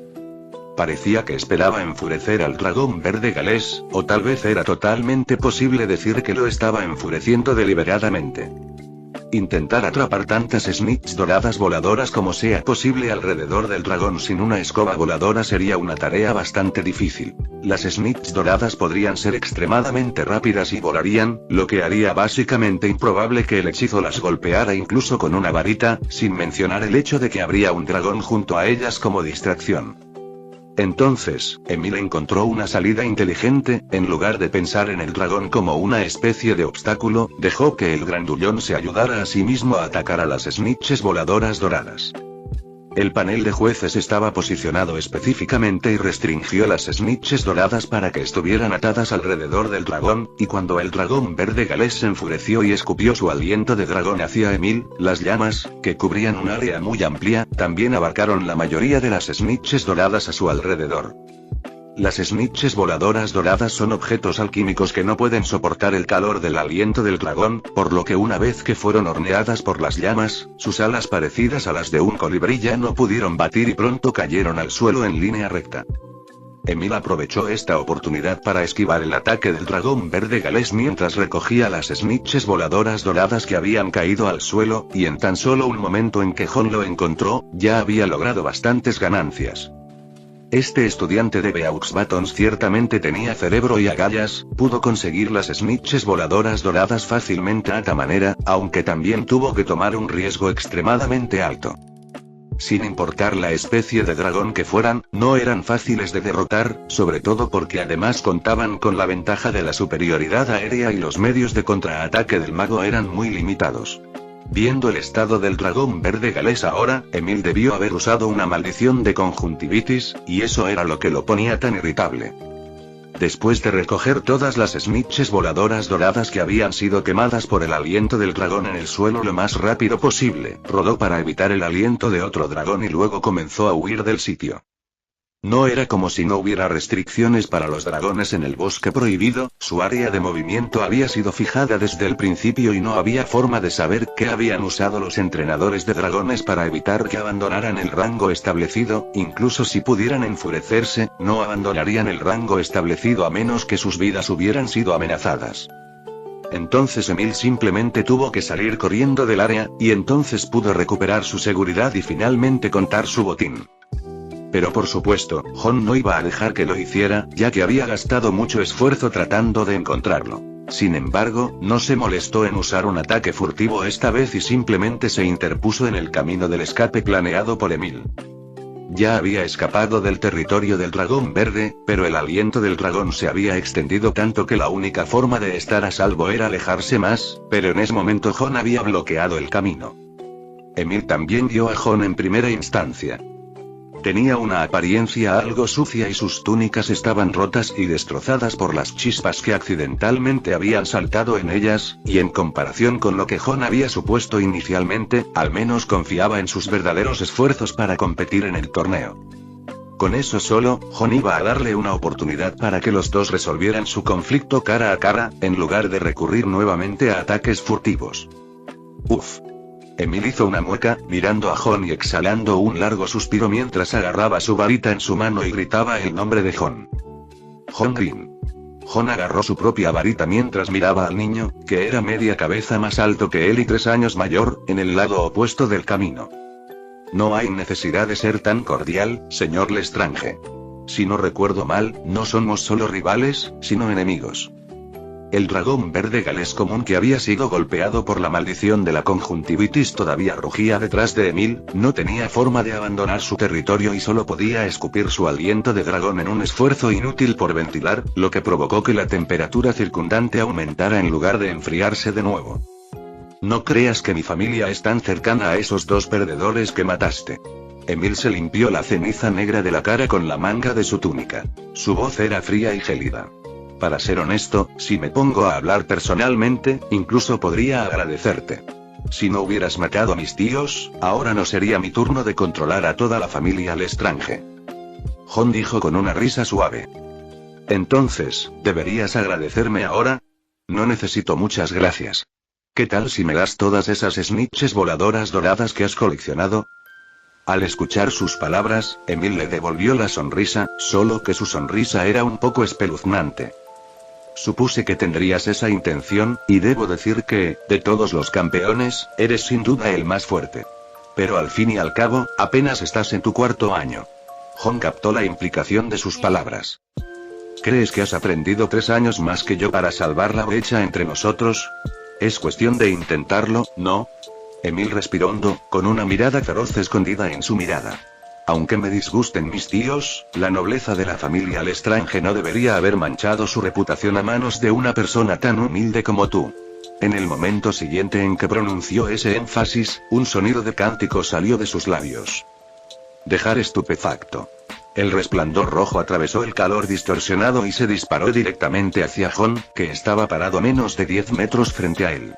Parecía que esperaba enfurecer al dragón verde galés, o tal vez era totalmente posible decir que lo estaba enfureciendo deliberadamente. Intentar atrapar tantas snitch doradas voladoras como sea posible alrededor del dragón sin una escoba voladora sería una tarea bastante difícil. Las snitch doradas podrían ser extremadamente rápidas y volarían, lo que haría básicamente improbable que el hechizo las golpeara incluso con una varita, sin mencionar el hecho de que habría un dragón junto a ellas como distracción. Entonces, Emil encontró una salida inteligente, en lugar de pensar en el dragón como una especie de obstáculo, dejó que el grandullón se ayudara a sí mismo a atacar a las snitches voladoras doradas. El panel de jueces estaba posicionado específicamente y restringió las snitches doradas para que estuvieran atadas alrededor del dragón, y cuando el dragón verde galés se enfureció y escupió su aliento de dragón hacia Emil, las llamas, que cubrían un área muy amplia, también abarcaron la mayoría de las snitches doradas a su alrededor. Las snitches voladoras doradas son objetos alquímicos que no pueden soportar el calor del aliento del dragón, por lo que una vez que fueron horneadas por las llamas, sus alas parecidas a las de un colibrí ya no pudieron batir y pronto cayeron al suelo en línea recta. Emil aprovechó esta oportunidad para esquivar el ataque del dragón verde galés mientras recogía las snitches voladoras doradas que habían caído al suelo, y en tan solo un momento en que Jon lo encontró, ya había logrado bastantes ganancias. Este estudiante de Beaux Batons ciertamente tenía cerebro y agallas, pudo conseguir las snitches voladoras doradas fácilmente a ta manera, aunque también tuvo que tomar un riesgo extremadamente alto. Sin importar la especie de dragón que fueran, no eran fáciles de derrotar, sobre todo porque además contaban con la ventaja de la superioridad aérea y los medios de contraataque del mago eran muy limitados. Viendo el estado del dragón verde galés ahora, Emil debió haber usado una maldición de conjuntivitis, y eso era lo que lo ponía tan irritable. Después de recoger todas las snitches voladoras doradas que habían sido quemadas por el aliento del dragón en el suelo lo más rápido posible, rodó para evitar el aliento de otro dragón y luego comenzó a huir del sitio. No era como si no hubiera restricciones para los dragones en el bosque prohibido, su área de movimiento había sido fijada desde el principio y no había forma de saber qué habían usado los entrenadores de dragones para evitar que abandonaran el rango establecido, incluso si pudieran enfurecerse, no abandonarían el rango establecido a menos que sus vidas hubieran sido amenazadas. Entonces Emil simplemente tuvo que salir corriendo del área, y entonces pudo recuperar su seguridad y finalmente contar su botín. Pero por supuesto, Jon no iba a dejar que lo hiciera, ya que había gastado mucho esfuerzo tratando de encontrarlo. Sin embargo, no se molestó en usar un ataque furtivo esta vez y simplemente se interpuso en el camino del escape planeado por Emil. Ya había escapado del territorio del dragón verde, pero el aliento del dragón se había extendido tanto que la única forma de estar a salvo era alejarse más, pero en ese momento Jon había bloqueado el camino. Emil también vio a Jon en primera instancia. Tenía una apariencia algo sucia y sus túnicas estaban rotas y destrozadas por las chispas que accidentalmente habían saltado en ellas, y en comparación con lo que Jon había supuesto inicialmente, al menos confiaba en sus verdaderos esfuerzos para competir en el torneo. Con eso solo, Jon iba a darle una oportunidad para que los dos resolvieran su conflicto cara a cara, en lugar de recurrir nuevamente a ataques furtivos. Uf. Emil hizo una mueca, mirando a Jon y exhalando un largo suspiro mientras agarraba su varita en su mano y gritaba el nombre de Jon. Jon Green. Jon agarró su propia varita mientras miraba al niño, que era media cabeza más alto que él y 3 años mayor, en el lado opuesto del camino. No hay necesidad de ser tan cordial, señor Lestrange. Si no recuerdo mal, no somos solo rivales, sino enemigos. El dragón verde galés común que había sido golpeado por la maldición de la conjuntivitis todavía rugía detrás de Emil, no tenía forma de abandonar su territorio y solo podía escupir su aliento de dragón en un esfuerzo inútil por ventilar, lo que provocó que la temperatura circundante aumentara en lugar de enfriarse de nuevo. No creas que mi familia es tan cercana a esos dos perdedores que mataste. Emil se limpió la ceniza negra de la cara con la manga de su túnica. Su voz era fría y gélida. Para ser honesto, si me pongo a hablar personalmente, incluso podría agradecerte. Si no hubieras matado a mis tíos, ahora no sería mi turno de controlar a toda la familia Lestrange. Jon dijo con una risa suave. Entonces, ¿deberías agradecerme ahora? No necesito muchas gracias. ¿Qué tal si me das todas esas snitches voladoras doradas que has coleccionado? Al escuchar sus palabras, Emil le devolvió la sonrisa, solo que su sonrisa era un poco espeluznante. Supuse que tendrías esa intención, y debo decir que, de todos los campeones, eres sin duda el más fuerte. Pero al fin y al cabo, apenas estás en tu cuarto año. Jon captó la implicación de sus palabras. ¿Crees que has aprendido 3 años más que yo para salvar la brecha entre nosotros? Es cuestión de intentarlo, ¿no? Emil respiró hondo, con una mirada feroz escondida en su mirada. Aunque me disgusten mis tíos, la nobleza de la familia Lestrange no debería haber manchado su reputación a manos de una persona tan humilde como tú. En el momento siguiente en que pronunció ese énfasis, un sonido de cántico salió de sus labios. Dejar estupefacto. El resplandor rojo atravesó el calor distorsionado y se disparó directamente hacia Jon, que estaba parado a menos de 10 metros frente a él.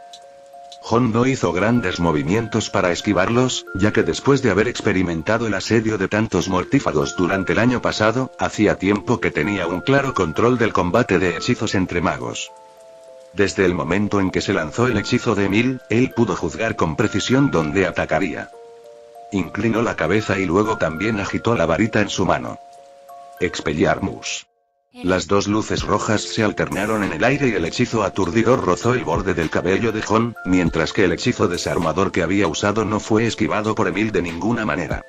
Jon no hizo grandes movimientos para esquivarlos, ya que después de haber experimentado el asedio de tantos mortífagos durante el año pasado, hacía tiempo que tenía un claro control del combate de hechizos entre magos. Desde el momento en que se lanzó el hechizo de Emil, él pudo juzgar con precisión dónde atacaría. Inclinó la cabeza y luego también agitó la varita en su mano. Expelliarmus. Las dos luces rojas se alternaron en el aire y el hechizo aturdidor rozó el borde del cabello de Jon, mientras que el hechizo desarmador que había usado no fue esquivado por Emil de ninguna manera.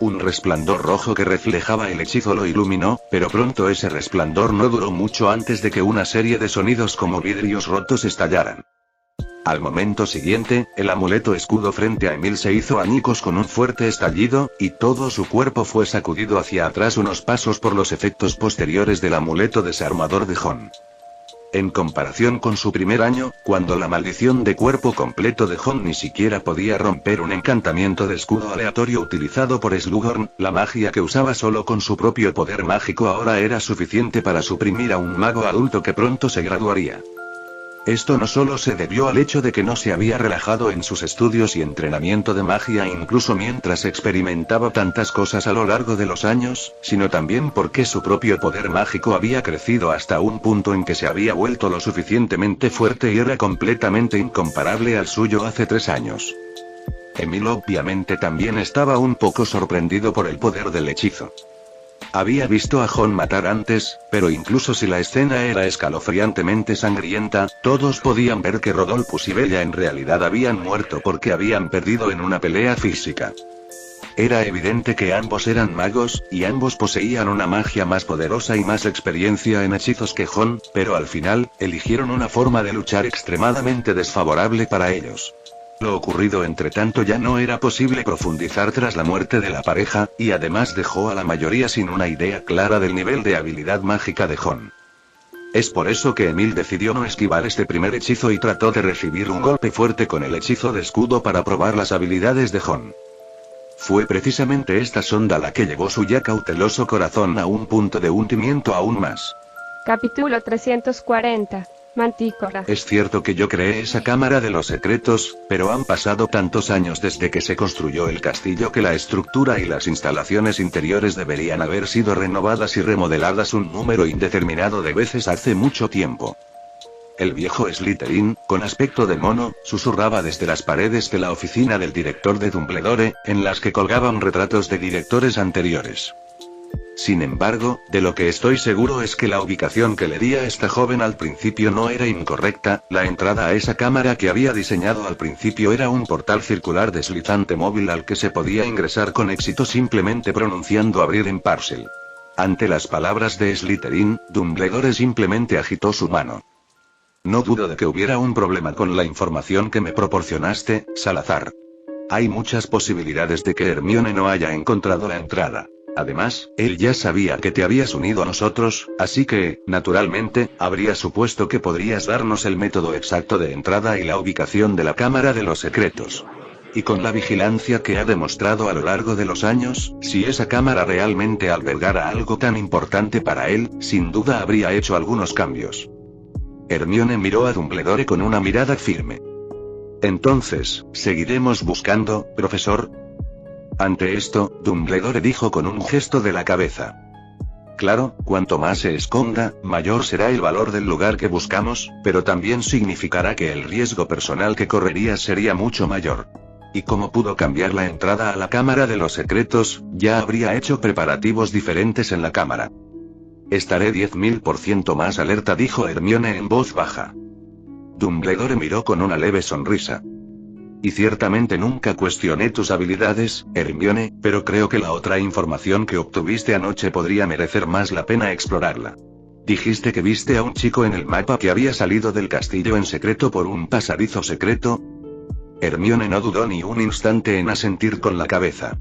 Un resplandor rojo que reflejaba el hechizo lo iluminó, pero pronto ese resplandor no duró mucho antes de que una serie de sonidos como vidrios rotos estallaran. Al momento siguiente, el amuleto escudo frente a Emil se hizo añicos con un fuerte estallido, y todo su cuerpo fue sacudido hacia atrás unos pasos por los efectos posteriores del amuleto desarmador de Jon. En comparación con su primer año, cuando la maldición de cuerpo completo de Jon ni siquiera podía romper un encantamiento de escudo aleatorio utilizado por Slughorn, la magia que usaba solo con su propio poder mágico ahora era suficiente para suprimir a un mago adulto que pronto se graduaría. Esto no solo se debió al hecho de que no se había relajado en sus estudios y entrenamiento de magia incluso mientras experimentaba tantas cosas a lo largo de los años, sino también porque su propio poder mágico había crecido hasta un punto en que se había vuelto lo suficientemente fuerte y era completamente incomparable al suyo hace 3 años. Emil obviamente también estaba un poco sorprendido por el poder del hechizo. Había visto a Jon matar antes, pero incluso si la escena era escalofriantemente sangrienta, todos podían ver que Rodolphus y Bella en realidad habían muerto porque habían perdido en una pelea física. Era evidente que ambos eran magos, y ambos poseían una magia más poderosa y más experiencia en hechizos que Jon, pero al final, eligieron una forma de luchar extremadamente desfavorable para ellos. Lo ocurrido entre tanto ya no era posible profundizar tras la muerte de la pareja, y además dejó a la mayoría sin una idea clara del nivel de habilidad mágica de Jon. Es por eso que Emil decidió no esquivar este primer hechizo y trató de recibir un golpe fuerte con el hechizo de escudo para probar las habilidades de Jon. Fue precisamente esta sonda la que llevó su ya cauteloso corazón a un punto de hundimiento aún más. Capítulo 340. Mantícora. Es cierto que yo creé esa cámara de los secretos, pero han pasado tantos años desde que se construyó el castillo que la estructura y las instalaciones interiores deberían haber sido renovadas y remodeladas un número indeterminado de veces hace mucho tiempo. El viejo Slytherin, con aspecto de mono, susurraba desde las paredes de la oficina del director de Dumbledore, en las que colgaban retratos de directores anteriores. Sin embargo, de lo que estoy seguro es que la ubicación que le di a esta joven al principio no era incorrecta, la entrada a esa cámara que había diseñado al principio era un portal circular deslizante móvil al que se podía ingresar con éxito simplemente pronunciando abrir en parcel. Ante las palabras de Slytherin, Dumbledore simplemente agitó su mano. no dudo de que hubiera un problema con la información que me proporcionaste, Salazar. Hay muchas posibilidades de que Hermione no haya encontrado la entrada. Además, él ya sabía que te habías unido a nosotros, así que, naturalmente, habría supuesto que podrías darnos el método exacto de entrada y la ubicación de la Cámara de los Secretos. Y con la vigilancia que ha demostrado a lo largo de los años, si esa cámara realmente albergara algo tan importante para él, sin duda habría hecho algunos cambios. Hermione miró a Dumbledore con una mirada firme. Entonces, ¿seguiremos buscando, profesor? Ante esto, Dumbledore dijo con un gesto de la cabeza. Claro, cuanto más se esconda, mayor será el valor del lugar que buscamos, pero también significará que el riesgo personal que correrías sería mucho mayor. Y como pudo cambiar la entrada a la Cámara de los Secretos, ya habría hecho preparativos diferentes en la cámara. Estaré 10.000% más alerta, dijo Hermione en voz baja. Dumbledore miró con una leve sonrisa. Y ciertamente nunca cuestioné tus habilidades, Hermione, pero creo que la otra información que obtuviste anoche podría merecer más la pena explorarla. Dijiste que viste a un chico en el mapa que había salido del castillo en secreto por un pasadizo secreto. Hermione no dudó ni un instante en asentir con la cabeza.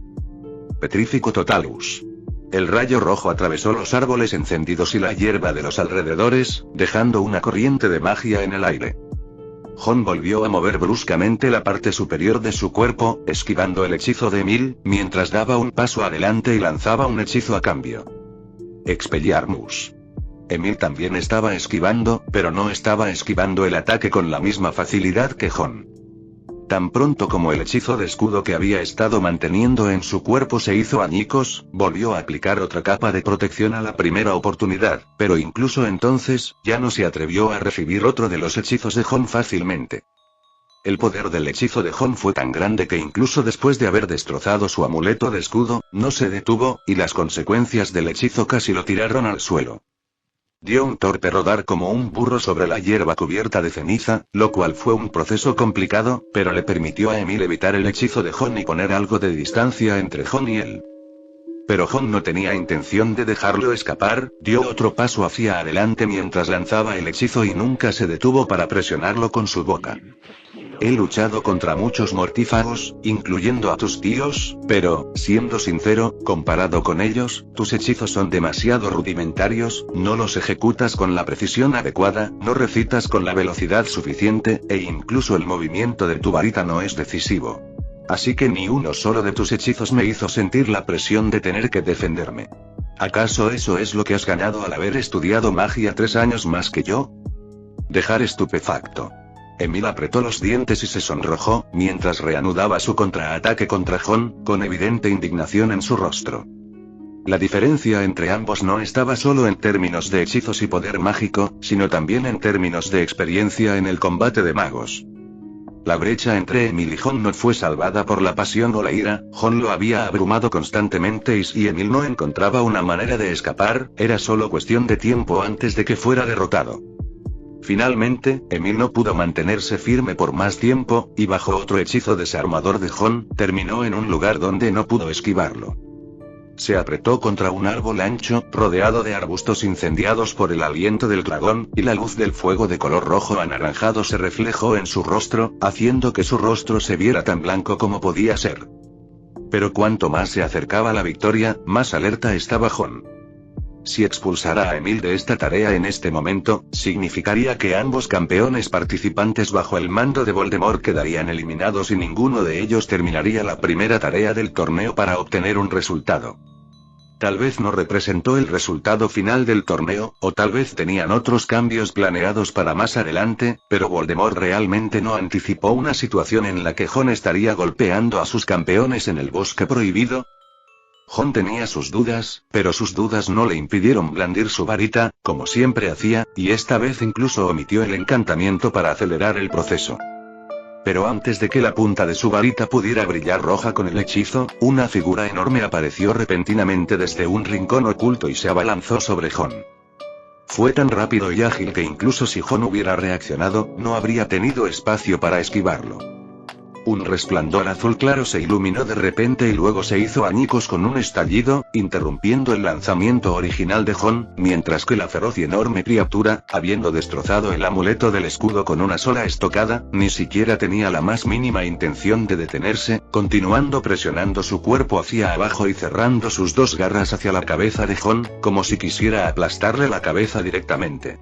Petrifico totalus. El rayo rojo atravesó los árboles encendidos y la hierba de los alrededores, dejando una corriente de magia en el aire. Jon volvió a mover bruscamente la parte superior de su cuerpo, esquivando el hechizo de Emil, mientras daba un paso adelante y lanzaba un hechizo a cambio. Expelliarmus. Emil también estaba esquivando, pero no estaba esquivando el ataque con la misma facilidad que Jon. Tan pronto como el hechizo de escudo que había estado manteniendo en su cuerpo se hizo añicos, volvió a aplicar otra capa de protección a la primera oportunidad, pero incluso entonces, ya no se atrevió a recibir otro de los hechizos de Jon fácilmente. El poder del hechizo de Jon fue tan grande que incluso después de haber destrozado su amuleto de escudo, no se detuvo, y las consecuencias del hechizo casi lo tiraron al suelo. Dio un torpe rodar como un burro sobre la hierba cubierta de ceniza, lo cual fue un proceso complicado, pero le permitió a Emil evitar el hechizo de Jon y poner algo de distancia entre Jon y él. Pero Jon no tenía intención de dejarlo escapar, dio otro paso hacia adelante mientras lanzaba el hechizo y nunca se detuvo para presionarlo con su boca. He luchado contra muchos mortífagos, incluyendo a tus tíos, pero, siendo sincero, comparado con ellos, tus hechizos son demasiado rudimentarios, no los ejecutas con la precisión adecuada, no recitas con la velocidad suficiente, e incluso el movimiento de tu varita no es decisivo. Así que ni uno solo de tus hechizos me hizo sentir la presión de tener que defenderme. ¿Acaso eso es lo que has ganado al haber estudiado magia 3 años más que yo? Dejar estupefacto. Emil apretó los dientes y se sonrojó, mientras reanudaba su contraataque contra Jon, con evidente indignación en su rostro. La diferencia entre ambos no estaba solo en términos de hechizos y poder mágico, sino también en términos de experiencia en el combate de magos. La brecha entre Emil y Jon no fue salvada por la pasión o la ira, Jon lo había abrumado constantemente y si Emil no encontraba una manera de escapar, era solo cuestión de tiempo antes de que fuera derrotado. Finalmente, Emil no pudo mantenerse firme por más tiempo, y bajo otro hechizo desarmador de Jon, terminó en un lugar donde no pudo esquivarlo. Se apretó contra un árbol ancho, rodeado de arbustos incendiados por el aliento del dragón, y la luz del fuego de color rojo anaranjado se reflejó en su rostro, haciendo que su rostro se viera tan blanco como podía ser. Pero cuanto más se acercaba la victoria, más alerta estaba Jon. Si expulsara a Emil de esta tarea en este momento, significaría que ambos campeones participantes bajo el mando de Voldemort quedarían eliminados y ninguno de ellos terminaría la primera tarea del torneo para obtener un resultado. Tal vez no representó el resultado final del torneo, o tal vez tenían otros cambios planeados para más adelante, pero Voldemort realmente no anticipó una situación en la que Jon estaría golpeando a sus campeones en el bosque prohibido. Jon tenía sus dudas, pero sus dudas no le impidieron blandir su varita, como siempre hacía, y esta vez incluso omitió el encantamiento para acelerar el proceso. Pero antes de que la punta de su varita pudiera brillar roja con el hechizo, una figura enorme apareció repentinamente desde un rincón oculto y se abalanzó sobre Jon. Fue tan rápido y ágil que incluso si Jon hubiera reaccionado, no habría tenido espacio para esquivarlo. Un resplandor azul claro se iluminó de repente y luego se hizo añicos con un estallido, interrumpiendo el lanzamiento original de Jon, mientras que la feroz y enorme criatura, habiendo destrozado el amuleto del escudo con una sola estocada, ni siquiera tenía la más mínima intención de detenerse, continuando presionando su cuerpo hacia abajo y cerrando sus dos garras hacia la cabeza de Jon, como si quisiera aplastarle la cabeza directamente.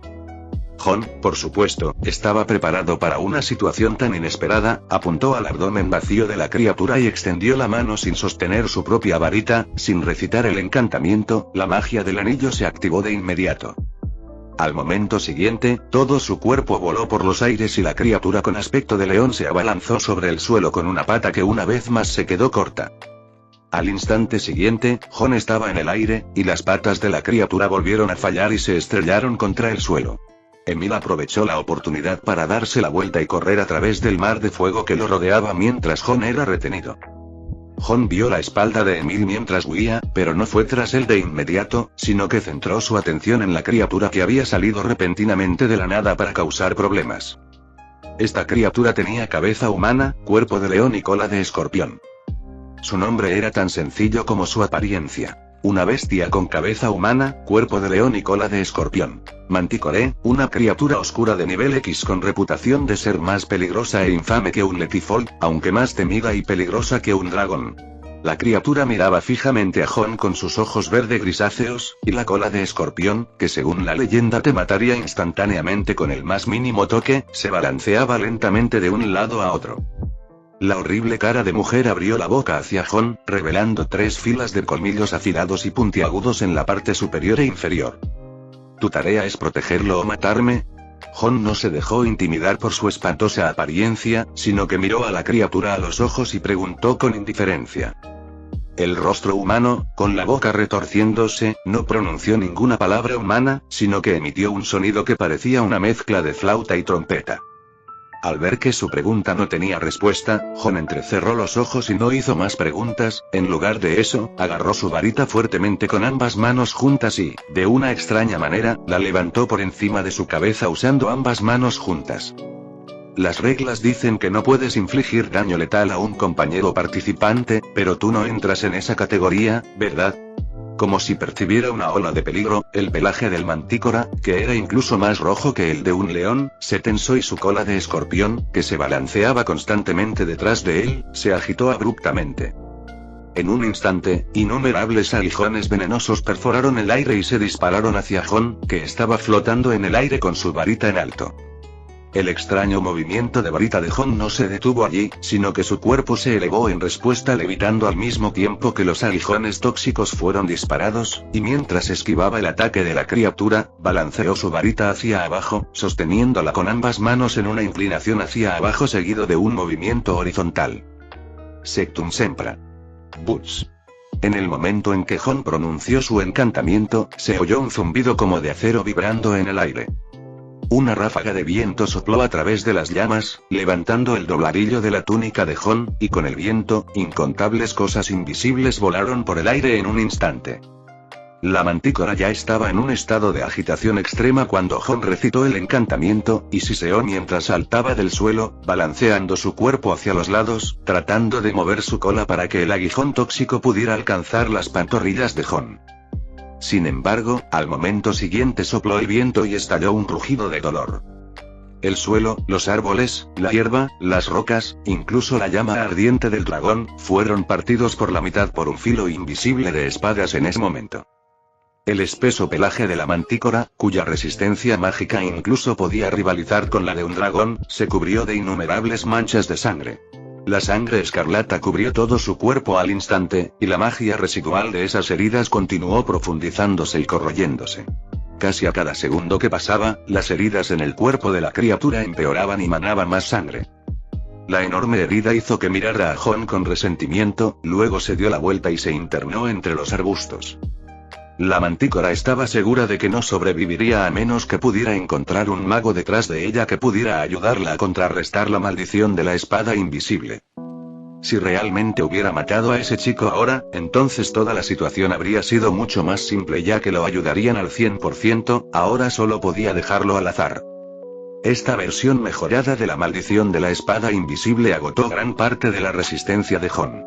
Jon, por supuesto, estaba preparado para una situación tan inesperada, apuntó al abdomen vacío de la criatura y extendió la mano sin sostener su propia varita, sin recitar el encantamiento, la magia del anillo se activó de inmediato. Al momento siguiente, todo su cuerpo voló por los aires y la criatura con aspecto de león se abalanzó sobre el suelo con una pata que una vez más se quedó corta. Al instante siguiente, Jon estaba en el aire, y las patas de la criatura volvieron a fallar y se estrellaron contra el suelo. Emil aprovechó la oportunidad para darse la vuelta y correr a través del mar de fuego que lo rodeaba mientras Jon era retenido. Jon vio la espalda de Emil mientras huía, pero no fue tras él de inmediato, sino que centró su atención en la criatura que había salido repentinamente de la nada para causar problemas. Esta criatura tenía cabeza humana, cuerpo de león y cola de escorpión. Su nombre era tan sencillo como su apariencia. Una bestia con cabeza humana, cuerpo de león y cola de escorpión. Manticore, una criatura oscura de nivel X con reputación de ser más peligrosa e infame que un Letifold, aunque más temida y peligrosa que un dragón. La criatura miraba fijamente a Jon con sus ojos verde grisáceos, y la cola de escorpión, que según la leyenda te mataría instantáneamente con el más mínimo toque, se balanceaba lentamente de un lado a otro. La horrible cara de mujer abrió la boca hacia Jon, revelando 3 filas de colmillos afilados y puntiagudos en la parte superior e inferior. ¿Tu tarea es protegerlo o matarme? Jon no se dejó intimidar por su espantosa apariencia, sino que miró a la criatura a los ojos y preguntó con indiferencia. El rostro humano, con la boca retorciéndose, no pronunció ninguna palabra humana, sino que emitió un sonido que parecía una mezcla de flauta y trompeta. Al ver que su pregunta no tenía respuesta, Jon entrecerró los ojos y no hizo más preguntas. En lugar de eso, agarró su varita fuertemente con ambas manos juntas y, de una extraña manera, la levantó por encima de su cabeza usando ambas manos juntas. Las reglas dicen que no puedes infligir daño letal a un compañero participante, pero tú no entras en esa categoría, ¿verdad? Como si percibiera una ola de peligro, el pelaje del mantícora, que era incluso más rojo que el de un león, se tensó y su cola de escorpión, que se balanceaba constantemente detrás de él, se agitó abruptamente. En un instante, innumerables aguijones venenosos perforaron el aire y se dispararon hacia Jon, que estaba flotando en el aire con su varita en alto. El extraño movimiento de varita de Jon no se detuvo allí, sino que su cuerpo se elevó en respuesta levitando al mismo tiempo que los aguijones tóxicos fueron disparados, y mientras esquivaba el ataque de la criatura, balanceó su varita hacia abajo, sosteniéndola con ambas manos en una inclinación hacia abajo seguido de un movimiento horizontal. Sectum Sempra. Butz. En el momento en que Jon pronunció su encantamiento, se oyó un zumbido como de acero vibrando en el aire. Una ráfaga de viento sopló a través de las llamas, levantando el dobladillo de la túnica de Jon, y con el viento, incontables cosas invisibles volaron por el aire en un instante. La mantícora ya estaba en un estado de agitación extrema cuando Jon recitó el encantamiento, y siseó mientras saltaba del suelo, balanceando su cuerpo hacia los lados, tratando de mover su cola para que el aguijón tóxico pudiera alcanzar las pantorrillas de Jon. Sin embargo, al momento siguiente sopló el viento y estalló un rugido de dolor. El suelo, los árboles, la hierba, las rocas, incluso la llama ardiente del dragón, fueron partidos por la mitad por un filo invisible de espadas en ese momento. El espeso pelaje de la mantícora, cuya resistencia mágica incluso podía rivalizar con la de un dragón, se cubrió de innumerables manchas de sangre. La sangre escarlata cubrió todo su cuerpo al instante, y la magia residual de esas heridas continuó profundizándose y corroyéndose. Casi a cada segundo que pasaba, las heridas en el cuerpo de la criatura empeoraban y manaba más sangre. La enorme herida hizo que mirara a Jon con resentimiento, luego se dio la vuelta y se internó entre los arbustos. La mantícora estaba segura de que no sobreviviría a menos que pudiera encontrar un mago detrás de ella que pudiera ayudarla a contrarrestar la maldición de la espada invisible. Si realmente hubiera matado a ese chico ahora, entonces toda la situación habría sido mucho más simple ya que lo ayudarían al 100%, ahora solo podía dejarlo al azar. esta versión mejorada de la maldición de la espada invisible agotó gran parte de la resistencia de Jon.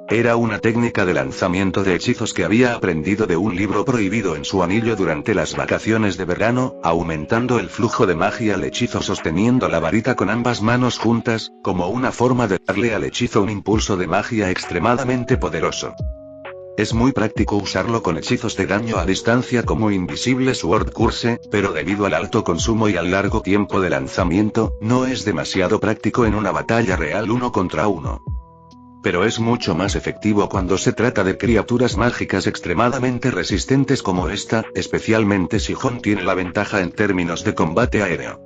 Era una técnica de lanzamiento de hechizos que había aprendido de un libro prohibido en su anillo durante las vacaciones de verano, aumentando el flujo de magia al hechizo sosteniendo la varita con ambas manos juntas, como una forma de darle al hechizo un impulso de magia extremadamente poderoso. Es muy práctico usarlo con hechizos de daño a distancia como Invisible Sword Curse, pero debido al alto consumo y al largo tiempo de lanzamiento, no es demasiado práctico en una batalla real 1 contra 1. Pero es mucho más efectivo cuando se trata de criaturas mágicas extremadamente resistentes como esta, especialmente si Jon tiene la ventaja en términos de combate aéreo.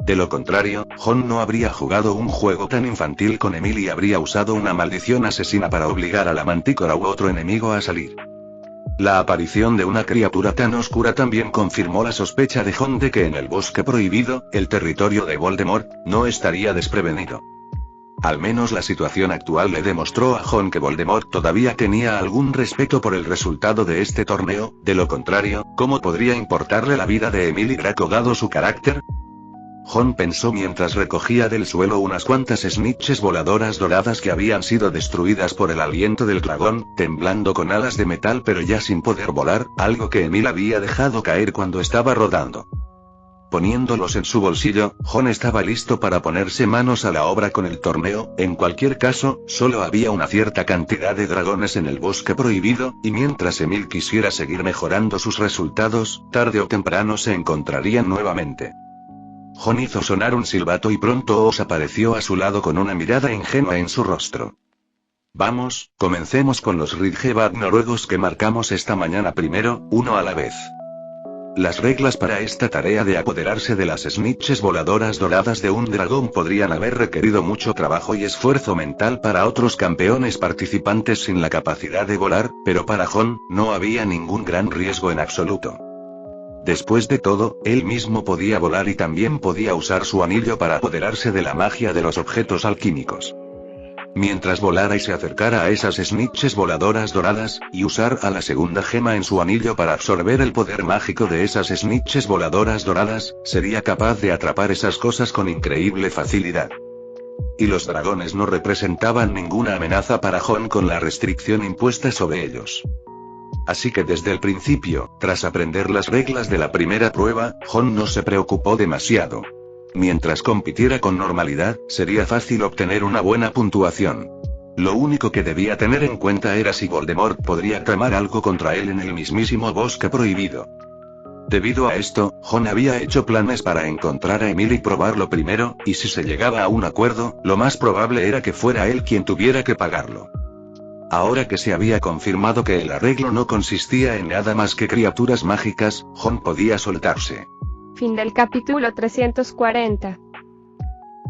De lo contrario, Jon no habría jugado un juego tan infantil con Emily y habría usado una maldición asesina para obligar a la mantícora u otro enemigo a salir. La aparición de una criatura tan oscura también confirmó la sospecha de Jon de que en el bosque prohibido, el territorio de Voldemort, no estaría desprevenido. Al menos la situación actual le demostró a Jon que Voldemort todavía tenía algún respeto por el resultado de este torneo, de lo contrario, ¿cómo podría importarle la vida de Emily Draco dado su carácter? Jon pensó mientras recogía del suelo unas cuantas snitches voladoras doradas que habían sido destruidas por el aliento del dragón, temblando con alas de metal pero ya sin poder volar, algo que Emily había dejado caer cuando estaba rodando. Poniéndolos en su bolsillo, Jon estaba listo para ponerse manos a la obra con el torneo. En cualquier caso, solo había una cierta cantidad de dragones en el bosque prohibido, y mientras Emil quisiera seguir mejorando sus resultados, tarde o temprano se encontrarían nuevamente. Jon hizo sonar un silbato y pronto Oz apareció a su lado con una mirada ingenua en su rostro. Vamos, comencemos con los Ridgeback noruegos que marcamos esta mañana primero, uno a la vez. Las reglas para esta tarea de apoderarse de las snitches voladoras doradas de un dragón podrían haber requerido mucho trabajo y esfuerzo mental para otros campeones participantes sin la capacidad de volar, pero para Jon, no había ningún gran riesgo en absoluto. Después de todo, él mismo podía volar y también podía usar su anillo para apoderarse de la magia de los objetos alquímicos. Mientras volara y se acercara a esas snitches voladoras doradas, y usar a la segunda gema en su anillo para absorber el poder mágico de esas snitches voladoras doradas, sería capaz de atrapar esas cosas con increíble facilidad. Y los dragones no representaban ninguna amenaza para Jon con la restricción impuesta sobre ellos. Así que desde el principio, tras aprender las reglas de la primera prueba, Jon no se preocupó demasiado. Mientras compitiera con normalidad, sería fácil obtener una buena puntuación. Lo único que debía tener en cuenta era si Voldemort podría tramar algo contra él en el mismísimo bosque prohibido. Debido a esto, Jon había hecho planes para encontrar a Emily y probarlo primero, y si se llegaba a un acuerdo, lo más probable era que fuera él quien tuviera que pagarlo. Ahora que se había confirmado que el arreglo no consistía en nada más que criaturas mágicas, Jon podía soltarse. Fin del capítulo 340.